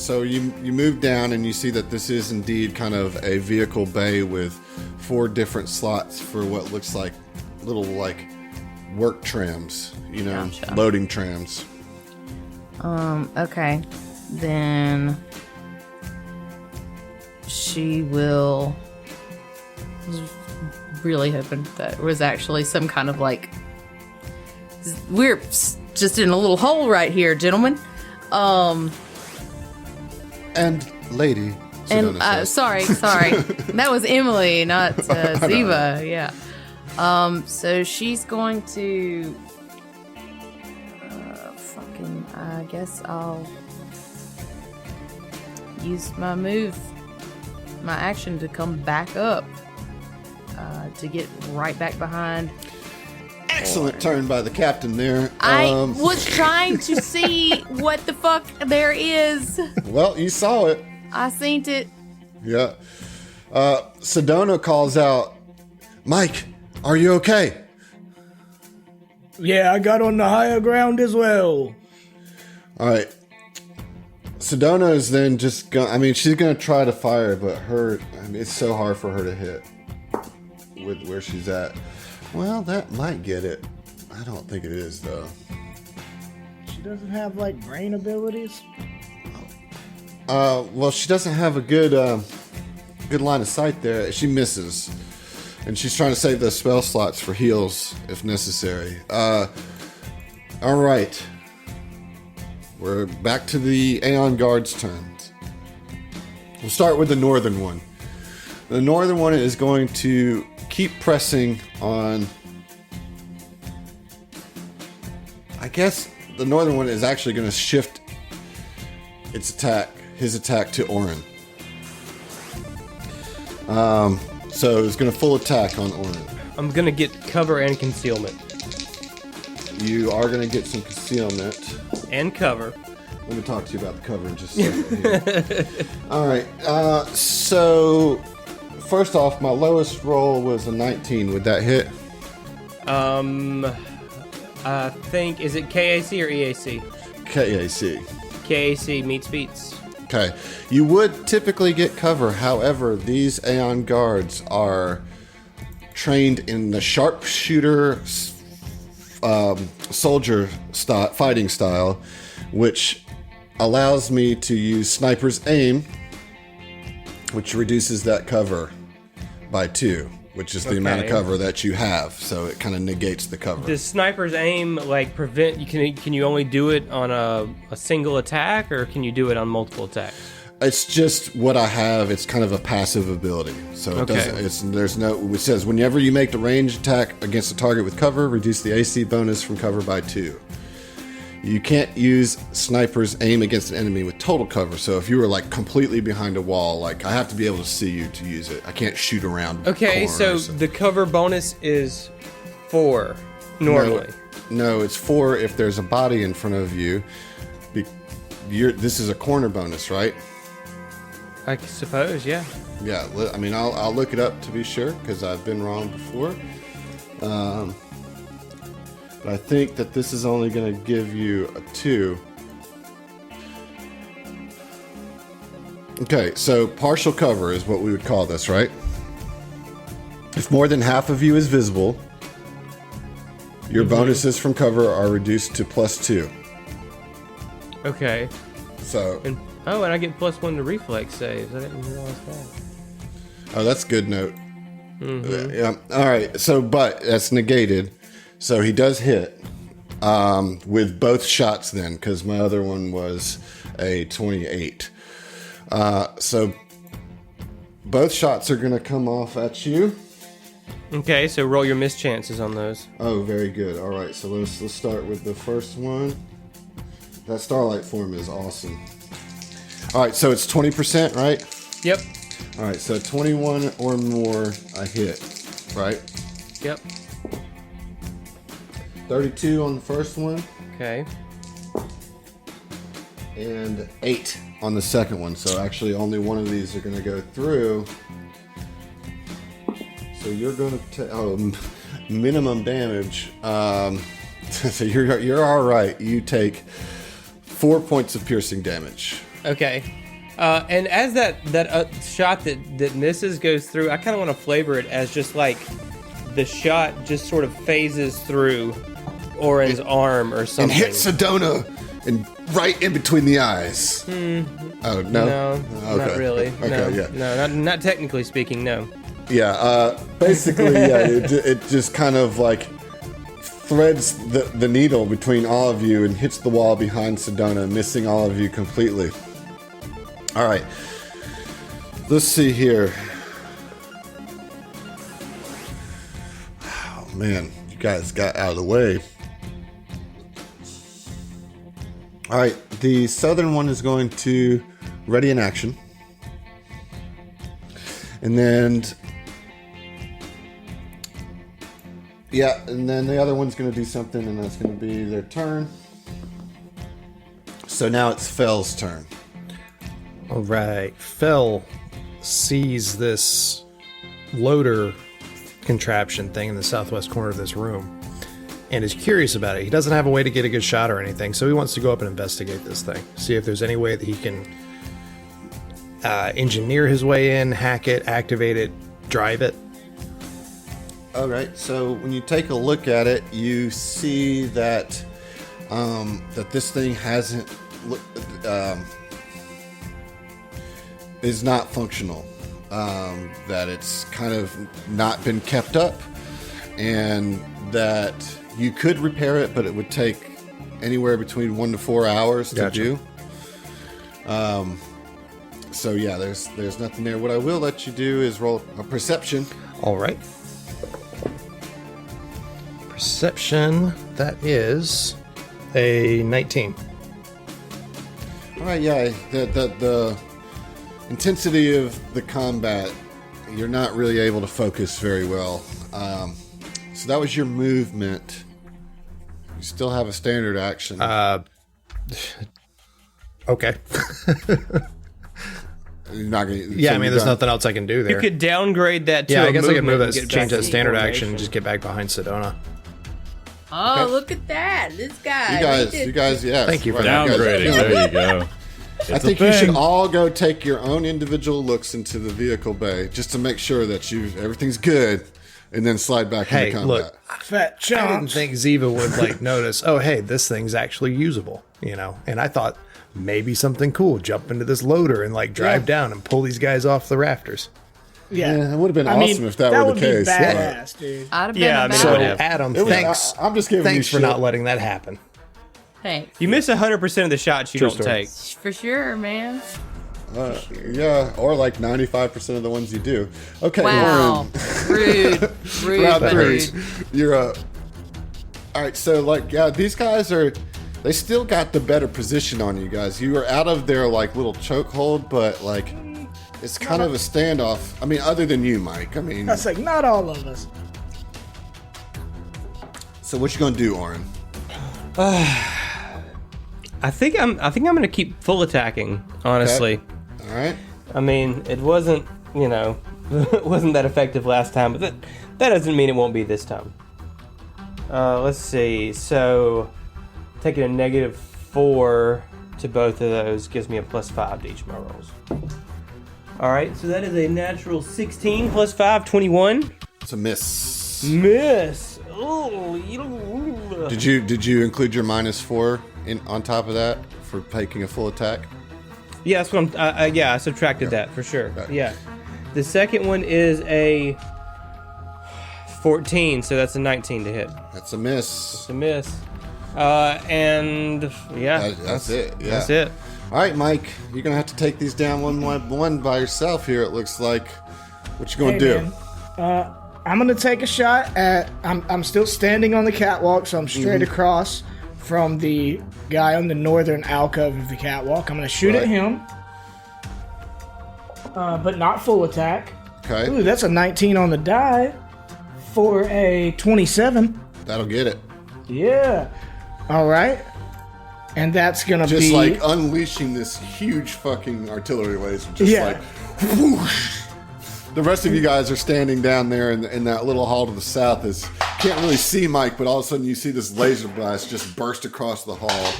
So you move down and you see that this is indeed kind of a vehicle bay with 4 different slots for what looks like little like work trams, you know, Gotcha. loading trams. Okay. Then she will. I was really hoping that was actually some kind of like. We're just in a little hole right here, gentlemen. And lady. And Sedona says. sorry, that was Emily, not Ziva. Yeah. So she's going to. I guess I'll use my action to come back up to get right back behind. Excellent turn by the captain there. I was trying to see what the fuck there is. Well, you saw it. I seen it. Yeah. Sedona calls out, Mike, are you okay? Yeah, I got on the higher ground as well. All right. Sedona is then just going, I mean, she's going to try to fire, but it's so hard for her to hit with where she's at. Well, that might get it. I don't think it is, though. She doesn't have, like, brain abilities? Well, she doesn't have a good line of sight there. She misses. And she's trying to save those spell slots for heals, if necessary. All right. We're back to the Aeon Guard's turns. We'll start with the northern one. The northern one is going to keep pressing on... I guess the northern one is actually going to shift his attack to Orin. So it's going to full attack on Orin. I'm going to get cover and concealment. You are going to get some concealment. And cover. Let me talk to you about the cover in just a second here. All right. So, first off, my lowest roll was a 19. Would that hit? I think, is it KAC or EAC? KAC. KAC meets beats. Okay. You would typically get cover. However, these Aeon Guards are trained in the sharpshooter soldier fighting style, which allows me to use sniper's aim, which reduces that cover by 2, which is the amount of cover that you have. So it kind of negates the cover. Does sniper's aim like prevent? Can you only do it on a single attack, or can you do it on multiple attacks? It's just what I have. It's kind of a passive ability. So it doesn't. It says whenever you make the ranged attack against a target with cover, reduce the AC bonus from cover by 2. You can't use sniper's aim against an enemy with total cover. So if you were like completely behind a wall, like I have to be able to see you to use it. I can't shoot around. Okay, so the cover bonus is 4 normally. No, it's 4 if there's a body in front of you. This is a corner bonus, right? I suppose, yeah. Yeah, I mean, I'll look it up to be sure because I've been wrong before. But I think that this is only going to give you a 2. Okay, so partial cover is what we would call this, right? If more than half of you is visible, your bonuses from cover are reduced to +2. Okay. So. And I get +1 to reflex saves. I didn't realize that. Oh, that's a good note. Yeah. All right. So, but that's negated. So he does hit with both shots then, because my other one was a 28. So both shots are going to come off at you. Okay, so roll your miss chances on those. Oh, very good. All right. So let's start with the first one. That starlight form is awesome. All right. So it's 20%, right? Yep. All right. So 21 or more, I hit, right? Yep. 32 on the first one. Okay. And 8 on the second one. So actually only one of these are going to go through. So you're going to take minimum damage. So you're all right. You take 4 points of piercing damage. Okay. And as that shot that misses goes through, I kind of want to flavor it as just like the shot just sort of phases through Orin's arm or something. And hits Sedona and right in between the eyes. Oh, no? No, Okay. not really. Okay, no, yeah. No, not technically speaking, no. Yeah, basically, yeah, it just kind of like threads the needle between all of you and hits the wall behind Sedona, missing all of you completely. All right. Let's see here. Oh, man, you guys got out of the way. All right, the southern one is going to ready in action. And then Yeah, and then the other one's going to do something, and that's going to be their turn. So now it's Fell's turn. All right. Fell sees this loader contraption thing in the southwest corner of this room and is curious about it. He doesn't have a way to get a good shot or anything, so he wants to go up and investigate this thing. See if there's any way that he can engineer his way in, hack it, activate it, drive it. All right, so when you take a look at it, you see that that this thing is not functional. That it's kind of not been kept up, and that you could repair it, but it would take anywhere between 1 to 4 hours to do. So yeah, there's nothing there. What I will let you do is roll a perception. All right. Perception, that is a 19. All right, yeah, the intensity of the combat, you're not really able to focus very well. So that was your movement. You still have a standard action. Okay. You're not gonna, Yeah, I mean, there's nothing else I can do there. You could downgrade that to Yeah, a I guess I could move movement that, and get change back that to standard formation. action and just get back behind Sedona. Oh, Okay. look at that. This guy. You guys, yes. Thank you for right, Downgrading. There you go. I think you should all go take your own individual looks into the vehicle bay just to make sure that everything's good, and then slide back Hey, into combat. look, Fat I didn't chunks. think Ziva would notice, oh, hey, this thing's actually usable, And I thought maybe something cool, jump into this loader and drive down and pull these guys off the rafters. Yeah, it would have been awesome if that were would the case. Be badass, dude. I'd have been Yeah, I mean, about it would it. have. Adam, It was- thanks. I'm just giving Thanks you for shit. not letting that happen. Thanks. You miss 100% of the shots you True don't story. take. For sure, man. Yeah, or 95% of the ones you do. Okay, Wow. Lauren. Rude. Rude, Round but three. rude. You're up. All right, so these guys they still got the better position on you guys. You were out of their little chokehold, but it's kind of a standoff. I mean, other than you, Mike. I mean, That's not all of us. so what you gonna do, Oren? I think I'm gonna keep full attacking, honestly. All right. I mean, it wasn't, it wasn't that effective last time, but that doesn't mean it won't be this time. Let's see. So, taking a -4 to both of those gives me a +5 to each of my rolls. All right, so that is a natural 16 plus 5, 21. It's a miss. Miss. Oh, you don't. Did you include your -4 on top of that for taking a full attack? Yeah, that's what I'm. I subtracted that for sure. Okay. Yeah. The second one is a 14, so that's a 19 to hit. That's a miss. It's a miss. And yeah, That's it. Yeah. That's it. All right, Mike, you're gonna have to take these down one by yourself here. It looks like. What you gonna Hey, do? man. I'm gonna take a shot at. I'm still standing on the catwalk, so I'm straight across from the guy on the northern alcove of the catwalk. I'm gonna shoot at Right. him, but not full attack. Okay, Ooh, that's a 19 on the die for a 27. that'll get it. Yeah. All right. And that's gonna Just be unleashing this huge fucking artillery laser. Just Yeah. whoosh. The rest of you guys are standing down there in that little hall to the south. Can't really see Mike, but all of a sudden you see this laser blast just burst across the hall.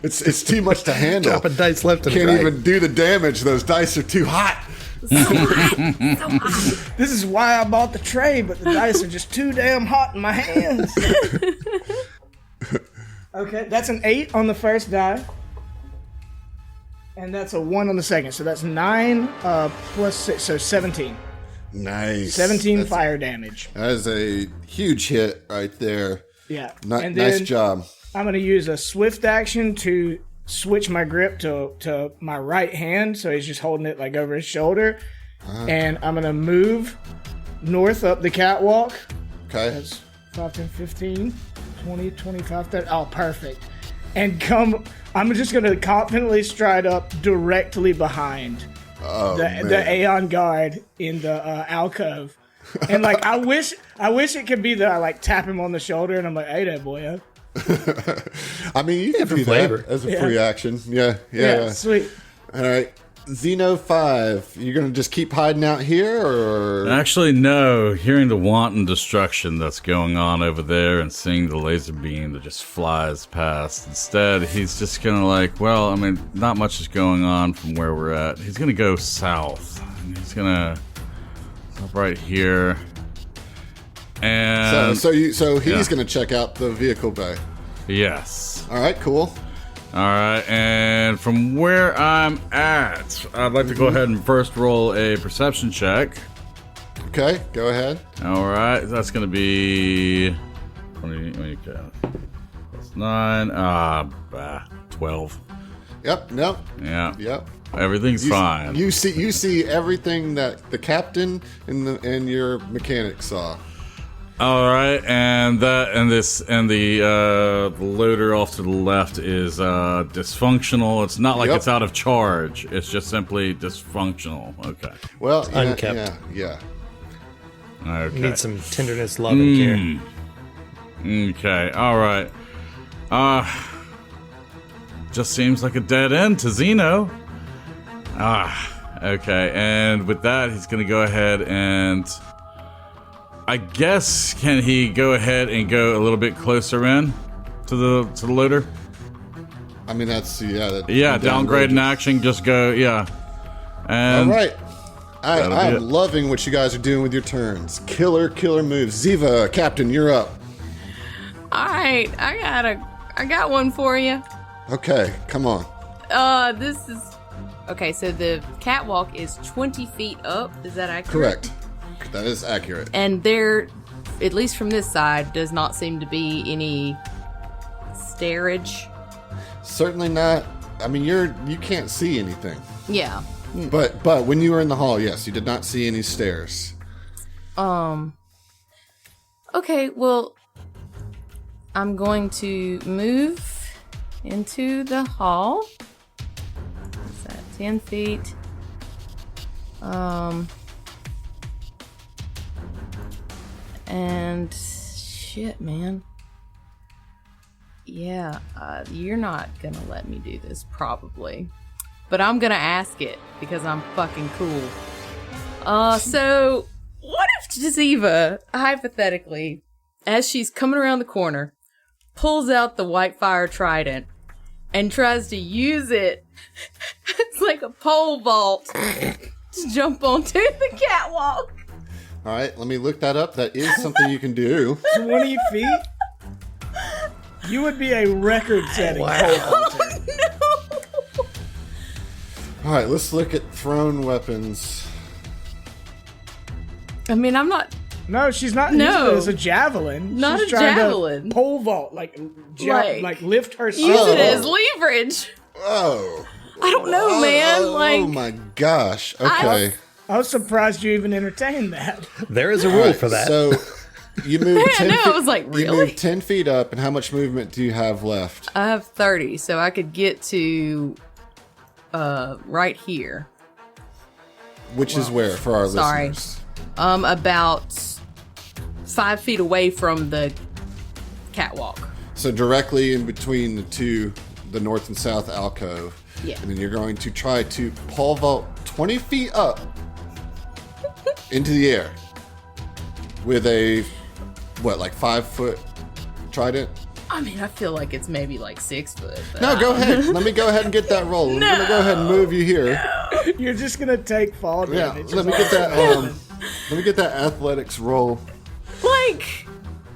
It's too much to handle. Dropping dice left and Can't right. even do the damage. Those dice are too hot. This is why I bought the tray, but the dice are just too damn hot in my hands. Okay, that's an 8 on the first die. And that's a 1 on the second. So that's 9 plus 6, so 17. Nice. 17 That's- fire damage. That is a huge hit right there. Yeah. Nice then job. I'm going to use a swift action to switch my grip to my right hand. So he's just holding it over his shoulder. And I'm going to move north up the catwalk. Okay. That's 5, 10, 15, 20, 25, 30. Oh, perfect. And I'm just going to confidently stride up directly behind Oh, the man. Aeon guard in the alcove. And like, I wish it could be that I like tap him on the shoulder and I'm like, hey there, boy. I mean, you can do flavor. that as a free action. Yeah. Sweet. All right. Xeno 5, you're going to just keep hiding out here, or? Actually, no. Hearing the wanton destruction that's going on over there and seeing the laser beam that just flies past. Instead, he's just going to like, well, I mean, not much is going on from where we're at. He's going to go south. And he's going to stop right here. And So he's going to check out the vehicle bay. Yes. All right, cool. All right, and from where I'm at, I'd like to go ahead and first roll a perception check. Okay, go ahead. All right, that's going to be 20, okay. Plus 9, 12. Yep, nope. Yeah. Yep. Everything's fine. You see everything that the captain and your mechanic saw. All right, and the loader off to the left is dysfunctional. It's not like it's out of charge. It's just simply dysfunctional. Okay. Well, Unkept. Yeah. Okay. You need some tenderness, love, and care. Okay. All right. Just seems like a dead end to Xeno. Okay. And with that, he's gonna go ahead and. I guess, can he go ahead and go a little bit closer in to the loader? I mean, that's downgrade in action. Just go, And all right. I'm loving what you guys are doing with your turns. Killer moves. Ziva, Captain, you're up. All right, I got one for you. Okay, come on. This is okay. So the catwalk is 20 feet up. Is that accurate? Correct. That is accurate. And there, at least from this side, does not seem to be any stairage. Certainly not. I mean, you can't see anything. Yeah. But when you were in the hall, yes, you did not see any stairs. Okay, well, I'm going to move into the hall. What's that? 10 feet. And shit, man. Yeah, you're not gonna let me do this, probably. But I'm gonna ask it, because I'm fucking cool. So, what if Jaziva, hypothetically, as she's coming around the corner, pulls out the Whitefire Trident and tries to use it as like a pole vault to jump onto the catwalk? All right, let me look that up. That is something you can do. 20 feet? You would be a record-setting pole vaulter. No! All right, let's look at thrown weapons. I mean, I'm not... No, she's not using it as a javelin. Not she's a trying javelin. To pole vault, like lift herself. Use it as leverage. Oh. I don't know, man. Oh my gosh. Okay. I was surprised you even entertained that. There is a rule for that. So you moved 10 feet. I was like, really? You moved 10 feet up, and how much movement do you have left? I have 30, so I could get to right here. Which is where for our listeners? About 5 feet away from the catwalk. So directly in between the north and south alcove. Yeah. And then you're going to try to pole vault 20 feet up into the air with a, 5-foot trident? I mean, I feel like it's maybe like 6 foot. No, go ahead. Let me go ahead and get that roll. I'm going to go ahead and move you here. You're just gonna take fall damage. Yeah, let me get that. Let me get that athletics roll. Like,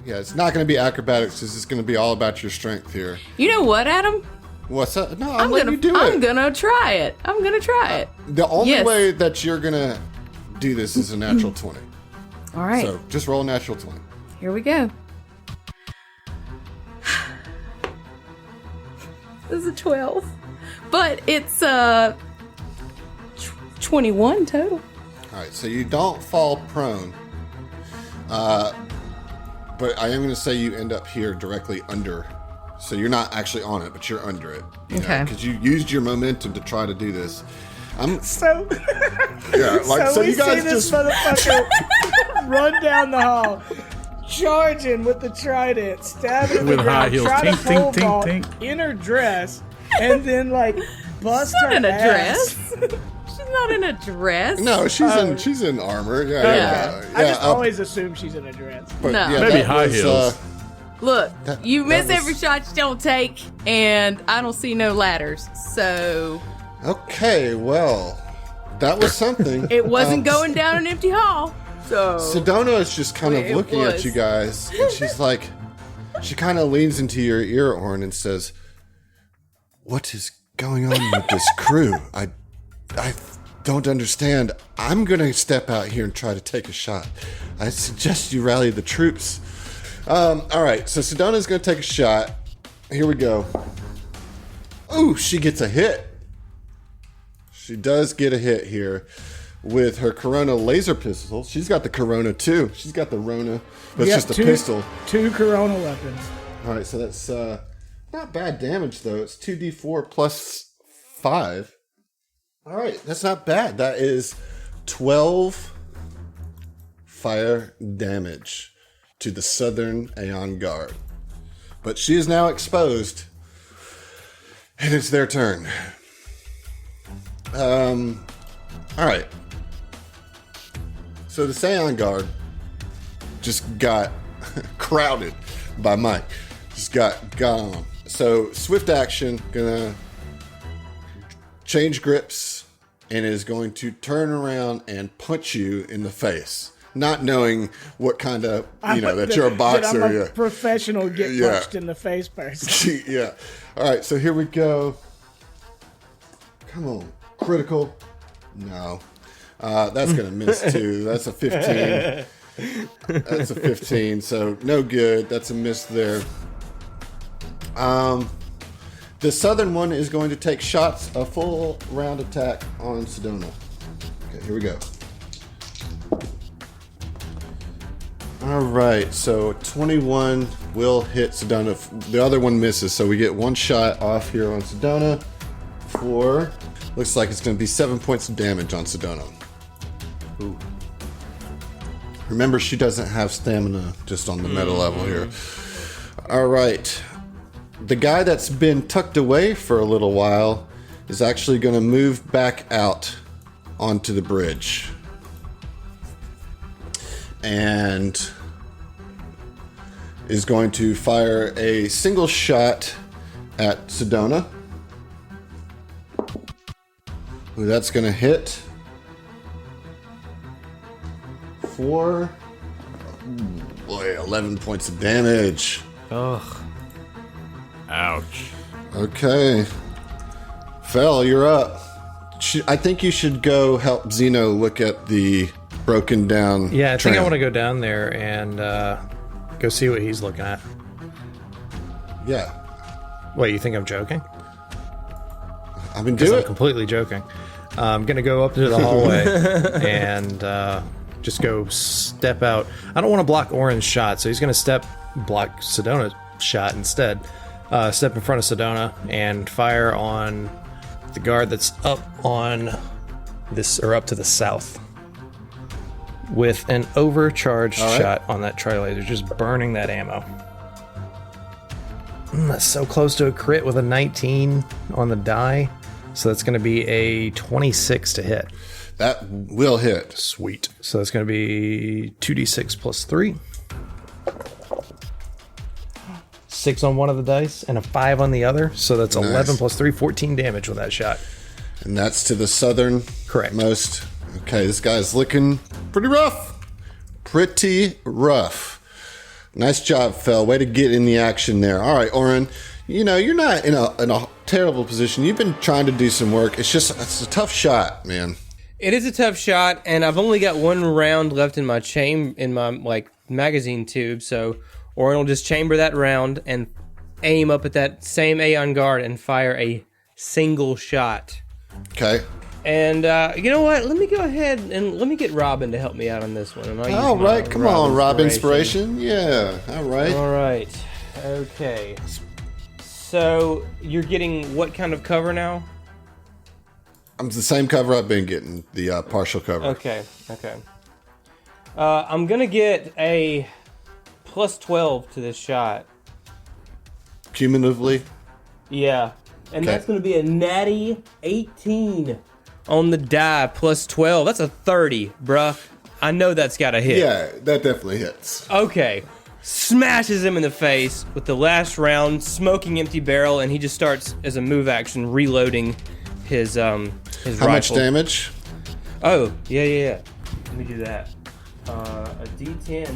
Yeah, it's not going to be acrobatics. This is going to be all about your strength here. you know what, Adam? What's that? No, I'm letting you do I'm it. gonna try it. I'm gonna try it. The only Yes. way that you're going to do this is a natural 20. All right, So just roll a natural 20. here we go. This is a 12, but it's 21 total. All right, so you don't fall prone, but I am going to say you end up here directly under. So you're not actually on it, but you're under it. Okay. Because you used your momentum to try to do this. So, Yeah, like so we you guys see this just motherfucker run down the hall, charging with the trident, stabbing her With the high ground, heels. try to Tink, tink, pole tink, vault tink. in her dress, and then like bust Not her in a ass. dress. She's not in a dress. No, she's in armor. Yeah. I just always assume she's in a dress. But No. yeah, Maybe that high was, heels. Look, you that miss was- every shot you don't take, and I don't see no ladders. So Okay, well, that was something. it wasn't going down an empty hall. So Sedona is just kind of It looking at was. you guys, and she's like, she kind of leans into your ear, Orin, and says, "What is going on with this crew? I don't understand. I'm gonna step out here and try to take a shot. I suggest you rally the troops." All right, so Sedona's gonna take a shot. Here we go. Ooh, she gets a hit. She does get a hit here with her Corona laser pistol. She's got the Corona too. She's got the Rona, but it's Yep, just a pistol. 2 Corona weapons. All right, so that's not bad damage though. It's 2d4 plus 5. All right, that's not bad. That is 12 fire damage to the Southern Aeon Guard. But she is now exposed, and it's their turn. All right. So the Aeon Guard just got crowded by Mike. Just got gone. So swift action, gonna change grips, and is going to turn around and punch you in the face. Not knowing what kind of, that you're a boxer. That I'm a Yeah. professional get Yeah. punched in the face person. Yeah. All right, so here we go. Come on. Critical. No. That's going to miss too. That's a 15. That's a 15, so no good. That's a miss there. The southern one is going to take shots, a full round attack on Sedona. Okay, here we go. All right, so 21 will hit Sedona. The other one misses, so we get one shot off here on Sedona. Looks like it's going to be 7 points of damage on Sedona. Ooh. Remember, she doesn't have stamina just on the meta level here. All right. The guy that's been tucked away for a little while is actually going to move back out onto the bridge. And is going to fire a single shot at Sedona. Ooh, that's going to hit for 11 points of damage. Ugh. Ouch. Okay. Fel, you're up. I think you should go help Zeno look at the broken down Yeah, I think I tram. want to go down there and go see what he's looking at. Yeah. Wait, you think I'm joking? I mean, Because do I'm it. completely joking. I'm going to go up to the hallway and just go step out. I don't want to block Oren's shot, so he's going to block Sedona's shot instead. Step in front of Sedona and fire on the guard that's up on this, or up to the south, with an overcharged All right. shot on that tri-laser, just burning that ammo. That's so close to a crit with a 19 on the die. So that's going to be a 26 to hit. That will hit. Sweet. So that's going to be 2d6 plus 3. 6 on one of the dice and a 5 on the other. So that's 11 plus 3, 14 damage with that shot. And that's to the southern Correct. most. Okay, this guy's looking pretty rough. Pretty rough. Nice job, Fel. Way to get in the action there. All right, Oren. You're not in a terrible position. You've been trying to do some work. It's a tough shot, man. It is a tough shot, and I've only got one round left in my magazine tube, so Oren will just chamber that round and aim up at that same Aeon guard and fire a single shot. Okay. And you know what? Let me go ahead and let me get Robin to help me out on this one. And I'll use All my right, come on, Rob Inspiration. Yeah, all right. All right. Okay. So you're getting what kind of cover now? I'm the same cover I've been getting, the partial cover. Okay. I'm gonna get a plus 12 to this shot. Cumulatively? Yeah. And Okay. that's gonna be a natty 18 on the die, plus 12. That's a 30, bruh. I know that's gotta hit. Yeah, that definitely hits. Okay. Smashes him in the face with the last round, smoking empty barrel, and he just starts, as a move action, reloading his How rifle. much damage? Oh, yeah. Let me do that. A D10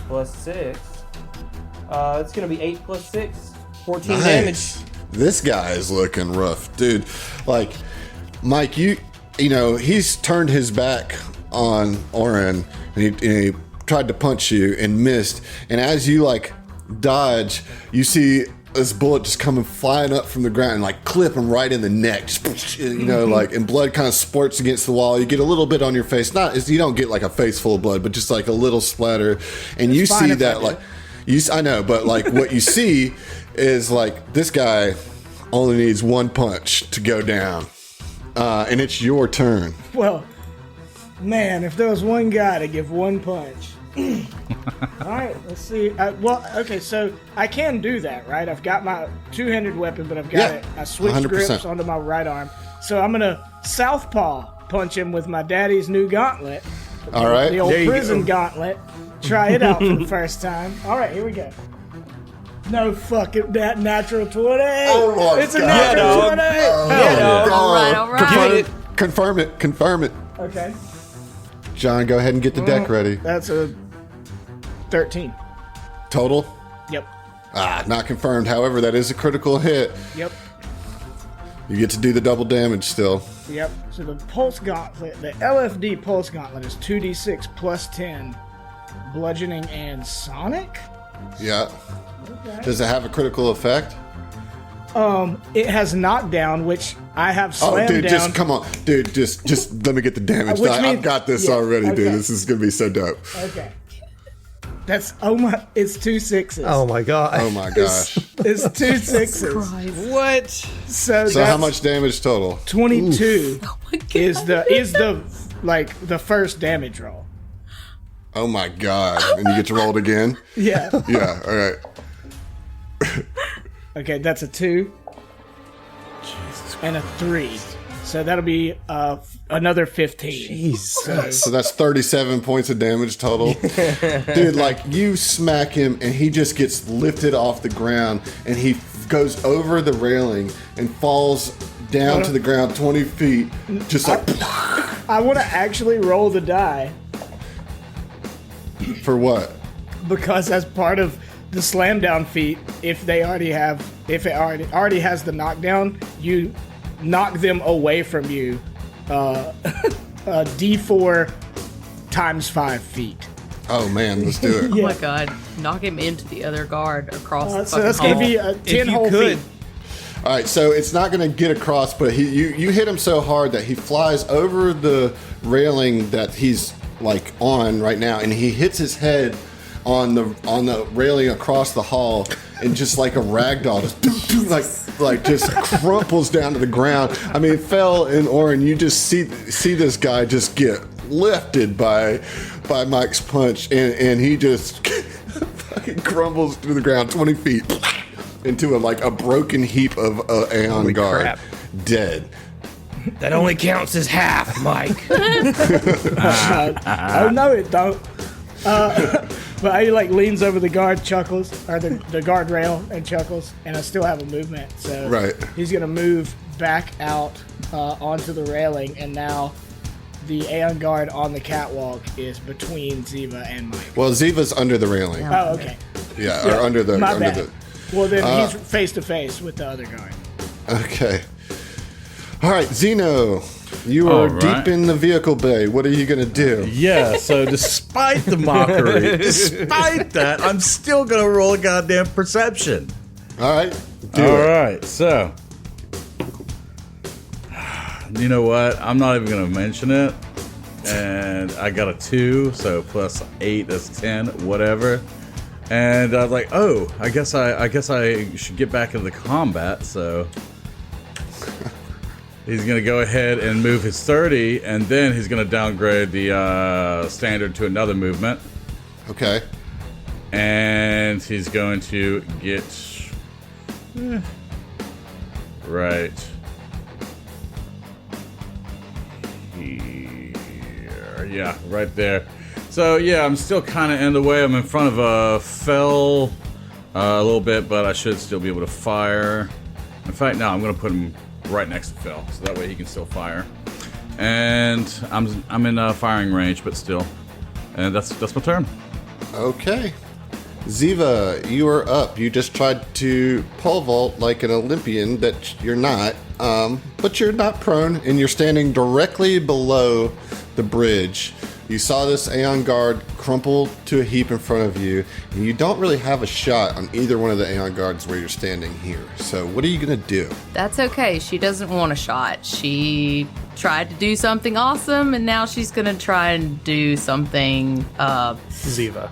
plus 6. It's gonna be 8 plus 6. 14 damage. This guy is looking rough, dude. Like, Mike, you know, he's turned his back on Oren, and he tried to punch you and missed. And as you like dodge, you see this bullet just coming flying up from the ground and like clip him right in the neck. Just, you know, like, and blood kind of spurts against the wall. You get a little bit on your face. You don't get like a face full of blood, but just like a little splatter. And you see that like. I know, but like what you see is like this guy only needs one punch to go down, and it's your turn. Well, man, if there was one guy to give one punch. All right, let's see. Okay, so I can do that, right? I've got my two-handed weapon, but I've got it. I switched 100%. grips onto my right arm, so I'm gonna southpaw punch him with my daddy's new gauntlet. All right, The old prison gauntlet. Try it out for the first time. All right, here we go. No fucking that natural 20. Oh my it's a God. natural 20. All right. Confirm it. Okay, John, go ahead and get the deck ready. that's a 13. Total? Yep. Not confirmed. However, that is a critical hit. Yep. You get to do the double damage still. Yep. So the pulse gauntlet, the LFD pulse gauntlet is 2d6 plus 10, bludgeoning and sonic. Yeah. Okay. Does it have a critical effect? It has knockdown, which I have slammed dude, down. just come on, dude. Just let me get the damage. Which I've means- got this yeah, already, okay. dude. This is gonna be so dope. Okay. It's 2 sixes. Oh my god. Oh my gosh. It's 2 sixes. What? So So how much damage total? 22 Oh my God. is the like the first damage roll. Oh my god! And you get to roll it again. Yeah. Yeah. All right. Okay, that's a 2. And a 3. So that'll be another 15. So that's 37 points of damage total. Dude, like, you smack him and he just gets lifted off the ground and he goes over the railing and falls down to the ground 20 feet. Just like, I want to actually roll the die for what? because as part of the slam down feat, if it already has the knockdown, you knock them away from you. D4 times 5 feet. Oh man, let's do it. Oh my god. Knock him into the other guard across the So fucking that's going hall. to be a 10 you whole could. feet. All right, so it's not going to get across, but you hit him so hard that he flies over the railing that he's like on right now, and he hits his head on the railing across the hall, and just like a rag doll, just like just crumples down to the ground. I mean, Fell and Oren, you just see this guy just get lifted by Mike's punch, and he just fucking crumbles to the ground 20 feet into a broken heap of Aeon guard, crap. dead. That only counts as half, Mike. Oh no, it don't. But he leans over the guard, chuckles, or the guardrail and chuckles, and I still have a movement, so Right. he's gonna move back out onto the railing, and now the Aeon guard on the catwalk is between Ziva and Mike. Well, Ziva's under the railing. Oh, okay. Yeah, or under the My under bad. the. Well, then he's face to face with the other guard. Okay. All right, Zeno, you are All right. deep in the vehicle bay. What are you gonna do? Yeah, so despite the mockery, despite that, I'm still gonna roll a goddamn perception. All right, do All it. right, so you know what? I'm not even gonna mention it. And I got a 2, so plus 8 is 10, whatever. And I was like, oh, I guess I should get back into the combat. So He's going to go ahead and move his 30, and then he's going to downgrade the standard to another movement. Okay. And he's going to get... right here. Yeah, right there. So, yeah, I'm still kind of in the way. I'm in front of a Fell a little bit, but I should still be able to fire. In fact, no, I'm going to put him right next to Fell, so that way he can still fire. And I'm in firing range, but still. And that's my turn. Okay. Ziva, you are up. You just tried to pole vault like an Olympian, but you're not. But you're not prone, and you're standing directly below the bridge. You saw this Aeon guard crumple to a heap in front of you, and you don't really have a shot on either one of the Aeon guards where you're standing here. So what are you going to do? That's okay. She doesn't want a shot. She tried to do something awesome, and now she's going to try and do something Ziva.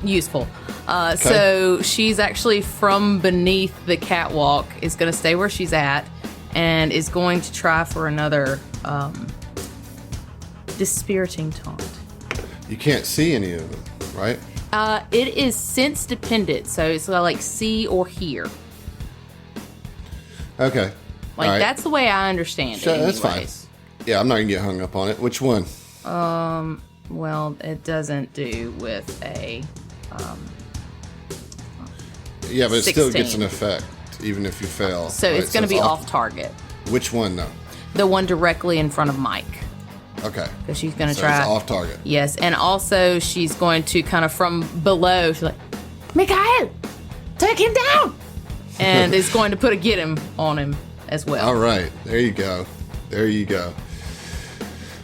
useful. So she's actually from beneath the catwalk, is going to stay where she's at, and is going to try for another dispiriting taunt. You can't see any of them, right? It is sense dependent, so it's like see or hear. Okay. Like, all right. that's the way I understand it. Sure, that's fine. anyways. Yeah, I'm not going to get hung up on it. Which one? Well, it doesn't do with a... Yeah, but it still 16. gets an effect, even if you fail. So right? it's going to be off target. Which one, though? The one directly in front of Mike. Okay. Because she's going to So try... it's off target. Yes, and also she's going to kind of from below, she's like, Mikhail, take him down! And is going to put a get him on him as well. All right. There you go. There you go.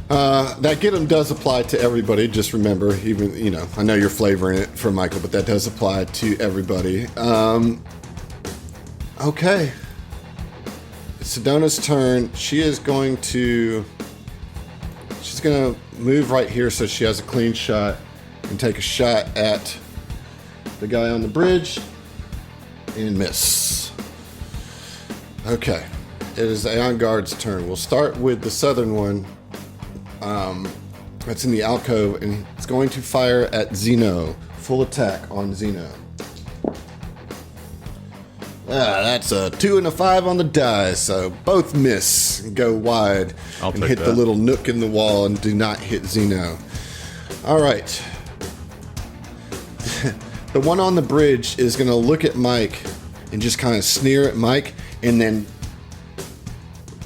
That get him does apply to everybody. Just remember, even, you know, I know you're flavoring it for Michael, but that does apply to everybody. Okay. It's Sedona's turn. She's going to move right here so she has a clean shot and take a shot at the guy on the bridge and miss. Okay. It is the Aeon Guard's turn. We'll start with the southern one. That's in the alcove, and it's going to fire at Zeno. Full attack on Zeno. That's a 2 and a 5 on the die, so both miss and go wide I'll and take hit that. the little nook in the wall and do not hit Zeno. All right. The one on the bridge is going to look at Mike and just kind of sneer at Mike and then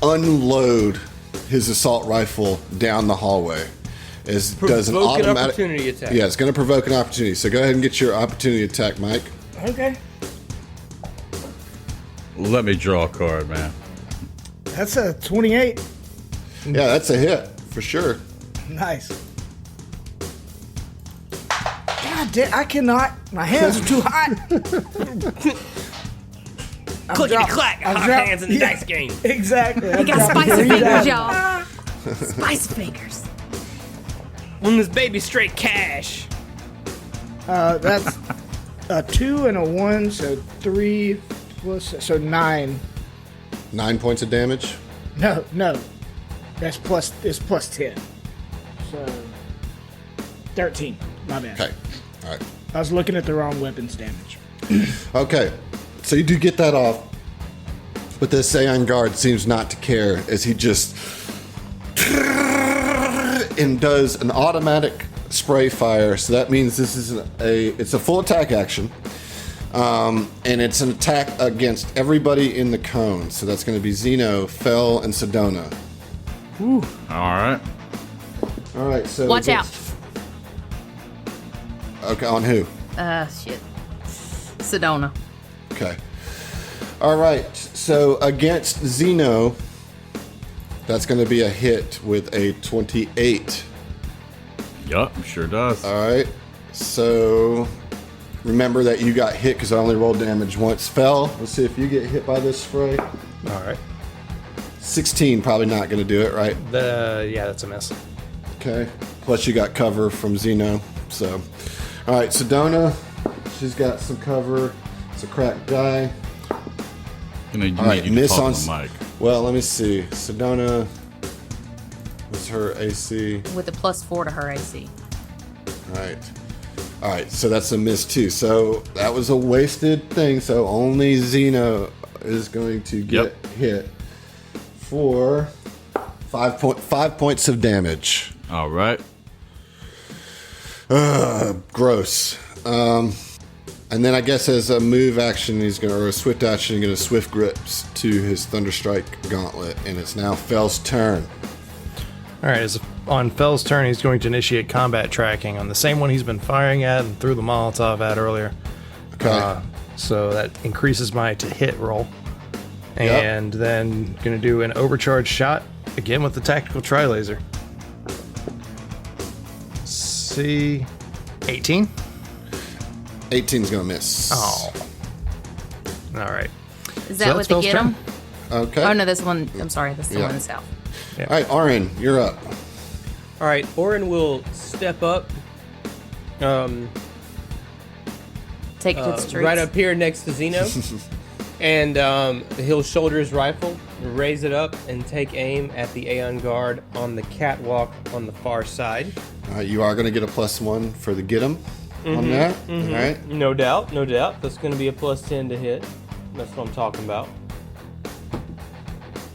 unload his assault rifle down the hallway. Does an Provoke an automatic opportunity attack. Yeah, it's going to provoke an opportunity. So go ahead and get your opportunity attack, Mike. Okay. Let me draw a card, man. That's a 28. Yeah, that's a hit for sure. Nice. God damn, I cannot. My hands are too hot. Clickety clack, hot hands in the dice game. Exactly. You got spicy fingers, y'all. Spicy fingers. On this baby straight cash. That's a 2 and a 1, so 3 plus, so 9. 9 points of damage. No. It's plus 10. So 13. My bad. Okay. All right. I was looking at the wrong weapons damage. Okay. So you do get that off, but this Aeon Guard seems not to care as he just and does an automatic spray fire. So that means this is it's a full attack action, and it's an attack against everybody in the cone. So that's going to be Zeno, Fell, and Sedona. All right. All right. So Watch out. Okay, on who? Shit. Sedona. Okay. All right. So against Zeno, that's going to be a hit with a 28. Yup, sure does. All right. So remember that you got hit because I only rolled damage once. Fell. Let's see if you get hit by this spray. All right. 16, probably not going to do it, right? Yeah, that's a miss. Okay. Plus you got cover from Zeno. So, all right. Sedona, she's got some cover. It's a cracked die. You All right, need miss to talk on to Mike. Well, let me see. Sedona, what's her AC? With a +4 to her AC. All right, so that's a miss too. So that was a wasted thing. So only Xeno is going to get hit for 5 points of damage. All right. Gross. And then I guess as a move action, or a swift action, he's going to swift grips to his Thunderstrike gauntlet, and it's now Fell's turn. All right, on Fell's turn, he's going to initiate combat tracking on the same one he's been firing at and threw the Molotov at earlier. Okay. So that increases my to hit roll. And then going to do an overcharge shot, again with the tactical tri-laser. See, 18? 18's going to miss. Oh. All right. Is that what they get him? Okay. Oh, no, that's the one. I'm sorry, that's the one in the south. All right, Orin, you're up. All right, Orin will step up. Take it to the streets. Right up here next to Xeno. And he'll shoulder his rifle, raise it up, and take aim at the Aeon guard on the catwalk on the far side. You are going to get a +1 for the get him on that. All right. No doubt, no doubt. That's going to be a +10 to hit. That's what I'm talking about.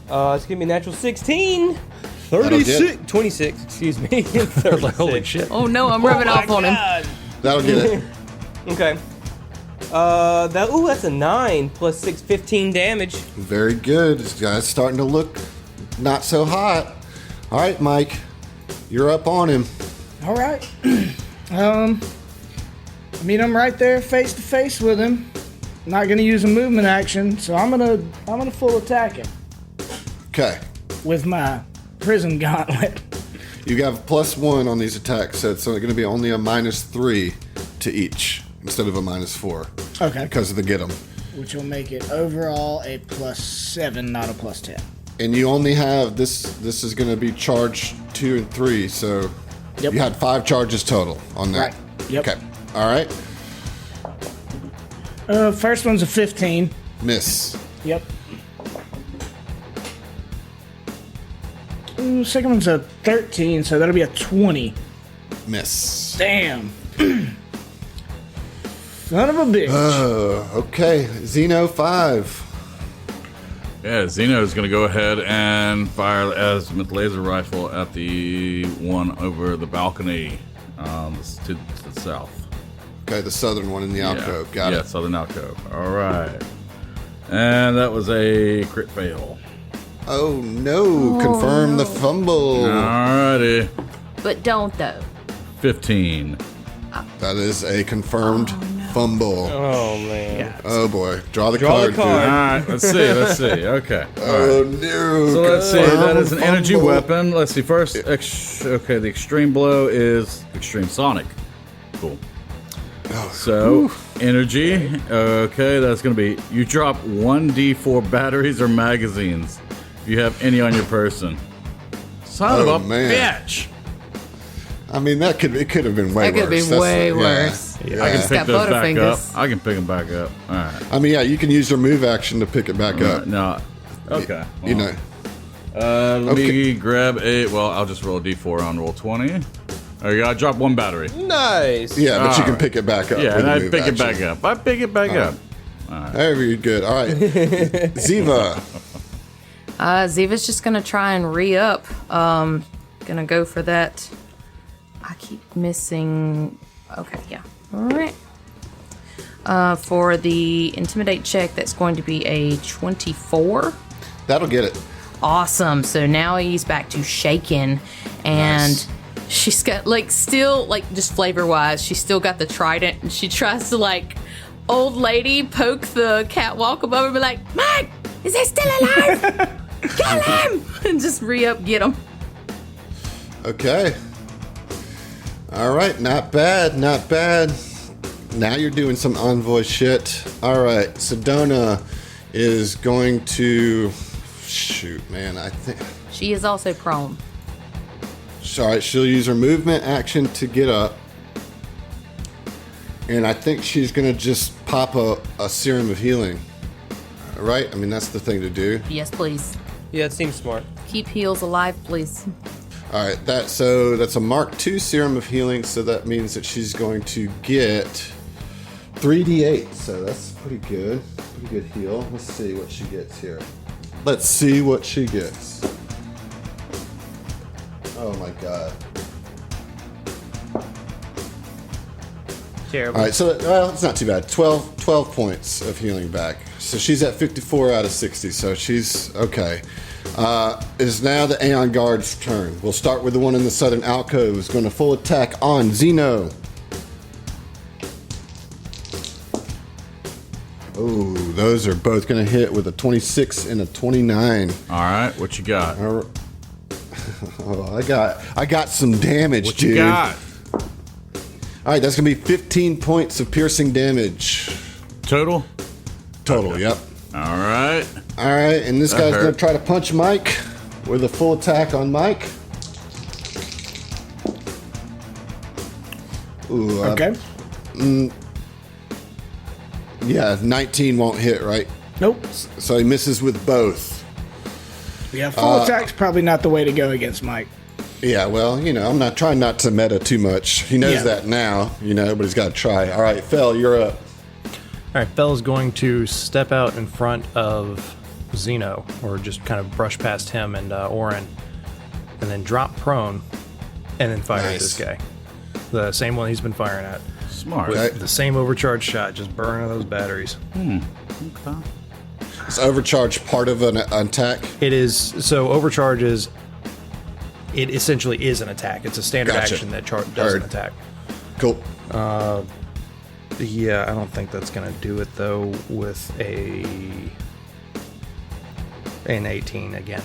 It's going to be a natural 16. 36. 26, excuse me. 36. Holy shit. Oh, no, I'm rubbing off on him. That'll get it. Okay. That's a 9 plus 6, 15 damage. Very good. This guy's starting to look not so hot. All right, Mike, you're up on him. All right. I mean, I'm right there face to face with him. Not gonna use a movement action, so I'm gonna full attack him Okay. with my prison gauntlet. You have +1 on these attacks, so it's going to be only a -3 to each instead of a -4. Okay. Because of the get 'em. Which will make it overall a +7, not a +10. And you only have this is going to be charge 2 and 3, so Yep. you had 5 charges total on that. Right. Yep. Okay. All right. First one's a 15. Miss. Yep. Second one's a 13, so that'll be a 20. Miss. Damn. Son of a bitch. Okay. Xeno 5. Yeah, Xeno's going to go ahead and fire the azimuth laser rifle at the one over the balcony to the south. Okay, the southern one in the alcove. Got Yeah, it. southern alcove. All right. And that was a crit fail. Oh no! Confirm the fumble. Alrighty. But don't, though. 15. That is a confirmed fumble. Oh, man. Oh boy! Draw the Draw card. the card. dude. Alright, let's see. Okay. Oh no! So let's see, that is an Confirmed energy fumble. weapon. Let's see, first, okay, the extreme blow is extreme sonic. Cool. So, energy, okay, that's going to be, you drop 1d4 batteries or magazines if you have any on your person. Son of a bitch! I mean, it could have been way That could worse. be way worse. Yeah. I can Got pick those back up. Butterfingers. I can pick them back up. Alright. I mean, yeah, you can use your move action to pick it back up. No. Okay. You know. Let me grab I'll just roll a d4 on roll 20. Oh, you gotta drop one battery. Nice. Yeah, but you can Alright. pick it back up. Yeah, with and the I move pick it action. back up. I pick it back up. Very good. All right, Ziva. Ziva's just gonna try and re-up. Gonna go for that. I keep missing. Okay, yeah. All right. For the intimidate check, that's going to be a 24. That'll get it. Awesome. So now he's back to shaking, and Nice. she's got still just flavor wise, she's still got the trident, and she tries to old lady poke the catwalk above her, and be like, Mike, is he still alive? Kill him! And just re-up, get him. Okay. All right, not bad, not bad. Now you're doing some envoy shit. All right, Sedona is going to shoot, man. I think. She is also prone. All right, she'll use her movement action to get up. And I think she's going to just pop a serum of healing. Right? I mean, that's the thing to do. Yes, please. Yeah, it seems smart. Keep heals alive, please. All right, that's a Mark II serum of healing, so that means that she's going to get 3d8. So that's pretty good. Pretty good heal. Let's see what she gets here. Let's see what she gets. Oh my god. Terrible. All right, so it's not too bad. 12 points of healing back. So she's at 54 out of 60, so she's okay. It is now the Aeon Guard's turn. We'll start with the one in the southern alcove. Who's going to full attack on Zeno. Oh, those are both going to hit with a 26 and a 29. All right, what you got? Oh, I got some damage, What dude. you got? All right, that's going to be 15 points of piercing damage. Total? Total, yep. All right. All right, and this That guy's hurt. going to try to punch Mike with a full attack on Mike. Ooh, Okay. Yeah, 19 won't hit, right? Nope. So he misses with both. Yeah, full attack's probably not the way to go against Mike. Yeah, well, I'm not trying not to meta too much. He knows Yeah. that now, but he's got to try. All right, Fel, you're up. All right, Fell's going to step out in front of Zeno, or just kind of brush past him and Orin, and then drop prone, and then fire at this guy. The same one he's been firing at. Smart. Okay. The same overcharged shot, just burning those batteries. Okay. Is overcharge part of an attack? It is, so overcharge is, it essentially is an attack. It's a standard Gotcha. action that does Heard. an attack. Cool. Yeah, I don't think that's going to do it, though, with an 18 again.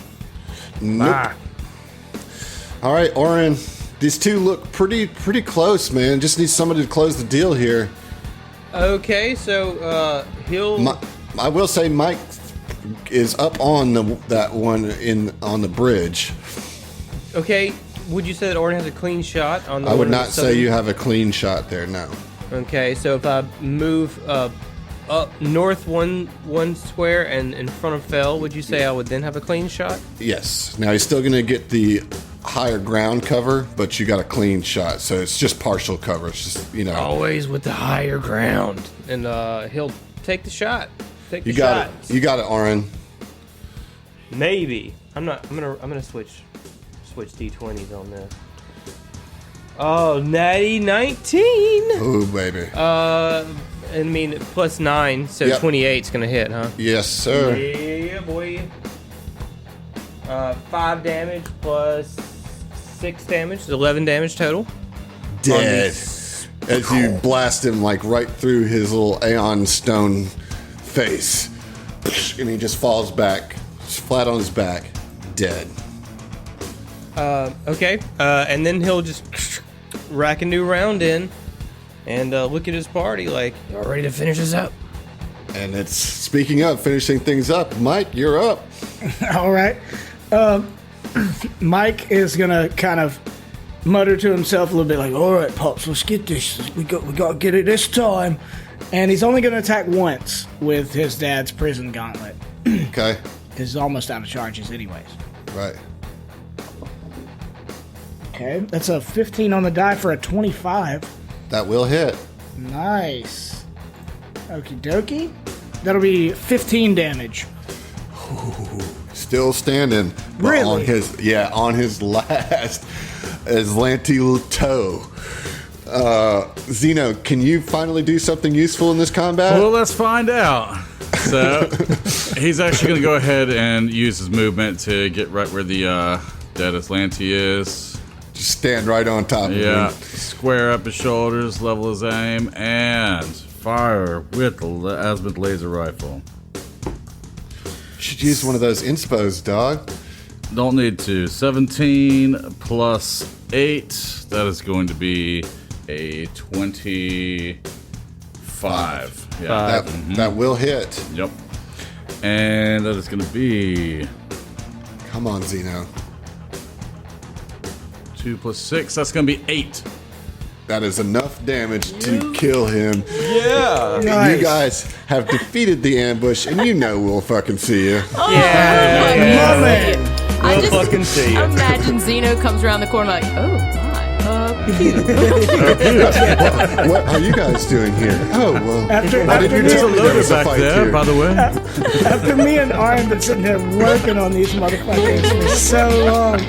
Nope. Ah, All right, Orin. These two look pretty close, man. Just need somebody to close the deal here. Okay, so he'll. I will say Mike is up on that one on the bridge. Okay, would you say that Orin has a clean shot on the? I would one in the not say southern- you have a clean shot there. No. Okay, so if I move up north one square and in front of Fell, would you say I would then have a clean shot? Yes. Now he's still going to get the higher ground cover, but you got a clean shot, so it's just partial cover. It's just Always with the higher ground, and he'll take the shot. Take the you got shot. it. You got it, Orin. Maybe I'm not. I'm gonna switch d20s on this. Oh, natty 19. Oh baby. I mean plus 9, so Yep. 28's gonna hit, huh? Yes, sir. Yeah, boy. 5 damage plus 6 damage, so 11 damage total. Dead. As you blast him right through his little Aeon stone face, and he just falls back, flat on his back, dead. Okay, and then he'll just rack a new round in and look at his party like, Y'all ready to finish this up? And it's speaking of finishing things up. Mike, you're up. All right. Mike is gonna kind of mutter to himself a little bit, like, "All right, pops, let's get this. We got to get it this time." And he's only gonna attack once with his dad's prison gauntlet, Okay. because he's almost out of charges, anyways. Right. Okay, that's a 15 on the die for a 25. That will hit. Nice. Okie dokie. That'll be 15 damage. Still standing. But Really? on his last Aslanti toe. Zeno, can you finally do something useful in this combat? Well, let's find out. So he's actually going to go ahead and use his movement to get right where the dead Aslanti is. Just stand right on top of Yeah, him. square up his shoulders, level his aim, and fire with the azimuth laser rifle. Should use one of those inspos, dog. Don't need to. 17 plus 8. That is going to be a 25. Yeah. That will hit. Yep. And that is going to be Come on, Zeno. 2 plus 6. That's going to be 8. That is enough damage to kill him. Yeah. Nice. You guys have defeated the ambush, and you know we'll fucking see you. Man. I We'll just fucking see you. imagine Zeno comes around the corner like, oh my, What are you guys doing here? Oh, well. After- why did you after tell me there was a Back fight there, here? by the way. After me and Arn been sitting here working on these motherfuckers for so long.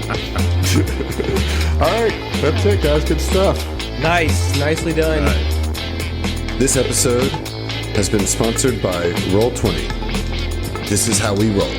All right, that's it, guys. Good stuff. Nice. Nicely done. This episode has been sponsored by Roll20. This is how we roll.